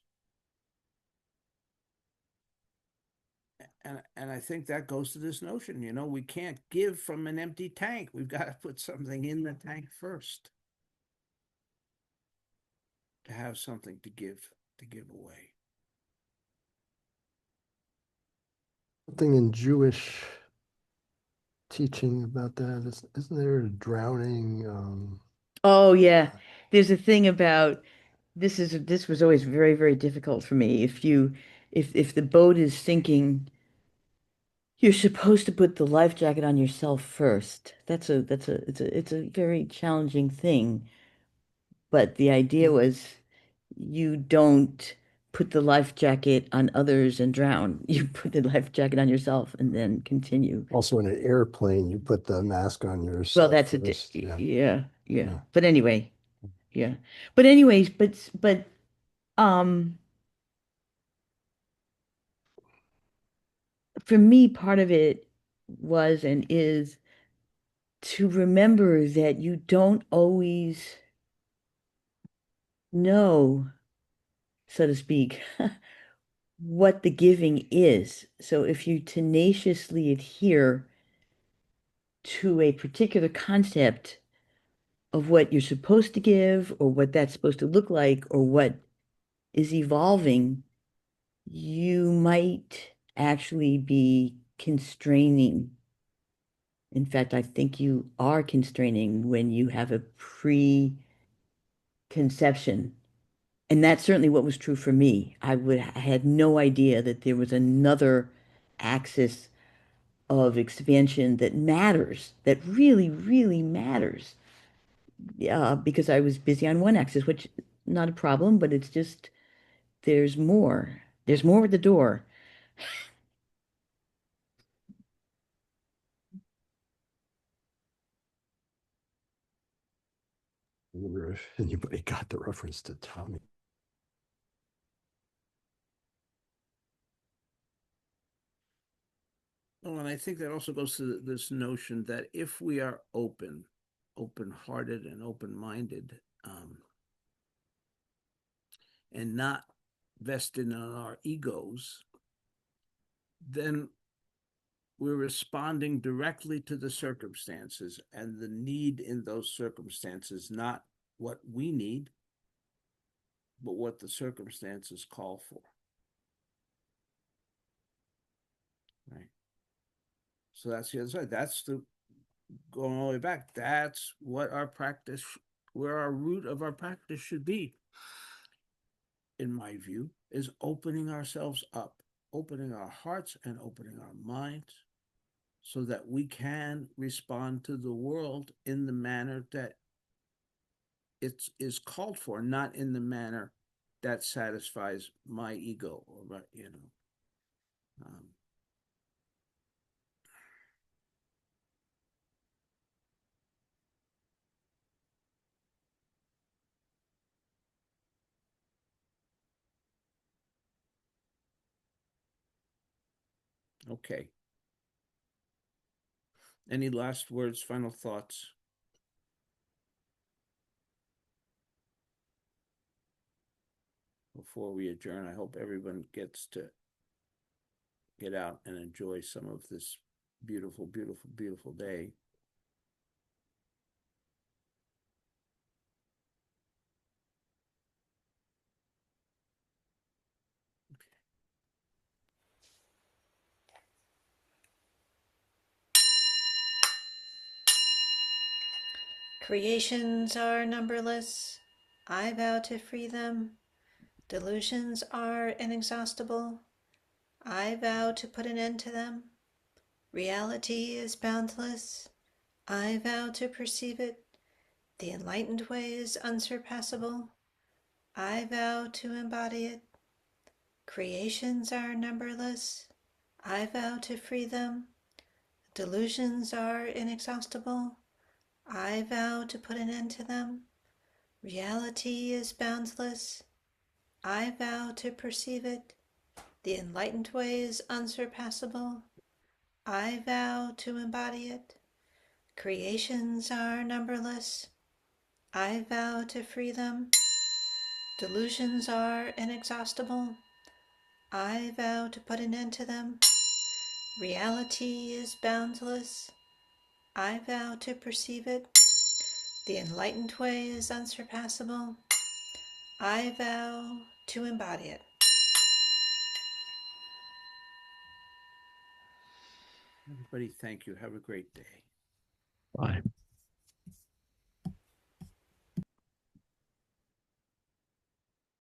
And I think that goes to this notion, we can't give from an empty tank. We've got to put something in the tank first to have something to give away. Something in Jewish teaching about that. Isn't there a drowning? Oh yeah. There's a thing about this was always very, very difficult for me. If the boat is sinking, you're supposed to put the life jacket on yourself first. It's a very challenging thing. But the idea was you don't put the life jacket on others and drown. You put the life jacket on yourself and then continue. Also, in an airplane, you put the mask on Well, yourself that's first. Yeah. yeah, yeah. Yeah. But anyway, yeah. But anyways, but um for me, part of it was and is to remember that you don't always know, so to speak, what the giving is. So if you tenaciously adhere to a particular concept of what you're supposed to give or what that's supposed to look like or what is evolving, you might actually be constraining. In fact, I think you are constraining when you have a preconception. And that's certainly what was true for me. I had no idea that there was another axis of expansion that matters, that really, really matters. Because I was busy on one axis, which not a problem, but it's just there's more. There's more at the door. I wonder if anybody got the reference to Tommy. Oh, and I think that also goes to this notion that if we are open-hearted and open-minded, and not vested in our egos, then we're responding directly to the circumstances and the need in those circumstances, not what we need, but what the circumstances call for. Right. So that's the other side. That's the going all the way back. That's what our practice, where our root of our practice should be, in my view, is opening ourselves up, opening our hearts and opening our minds so that we can respond to the world in the manner that it is called for, not in the manner that satisfies my ego or um, okay. Any last words, final thoughts? Before we adjourn, I hope everyone gets to get out and enjoy some of this beautiful, beautiful, beautiful day. Creations are numberless. I vow to free them. Delusions are inexhaustible. I vow to put an end to them. Reality is boundless. I vow to perceive it. The enlightened way is unsurpassable. I vow to embody it. Creations are numberless. I vow to free them. Delusions are inexhaustible. I vow to put an end to them. Reality is boundless. I vow to perceive it. The enlightened way is unsurpassable. I vow to embody it. Creations are numberless. I vow to free them. Delusions are inexhaustible. I vow to put an end to them. Reality is boundless. I vow to perceive it. The enlightened way is unsurpassable. I vow to embody it. Everybody, thank you. Have a great day. Bye.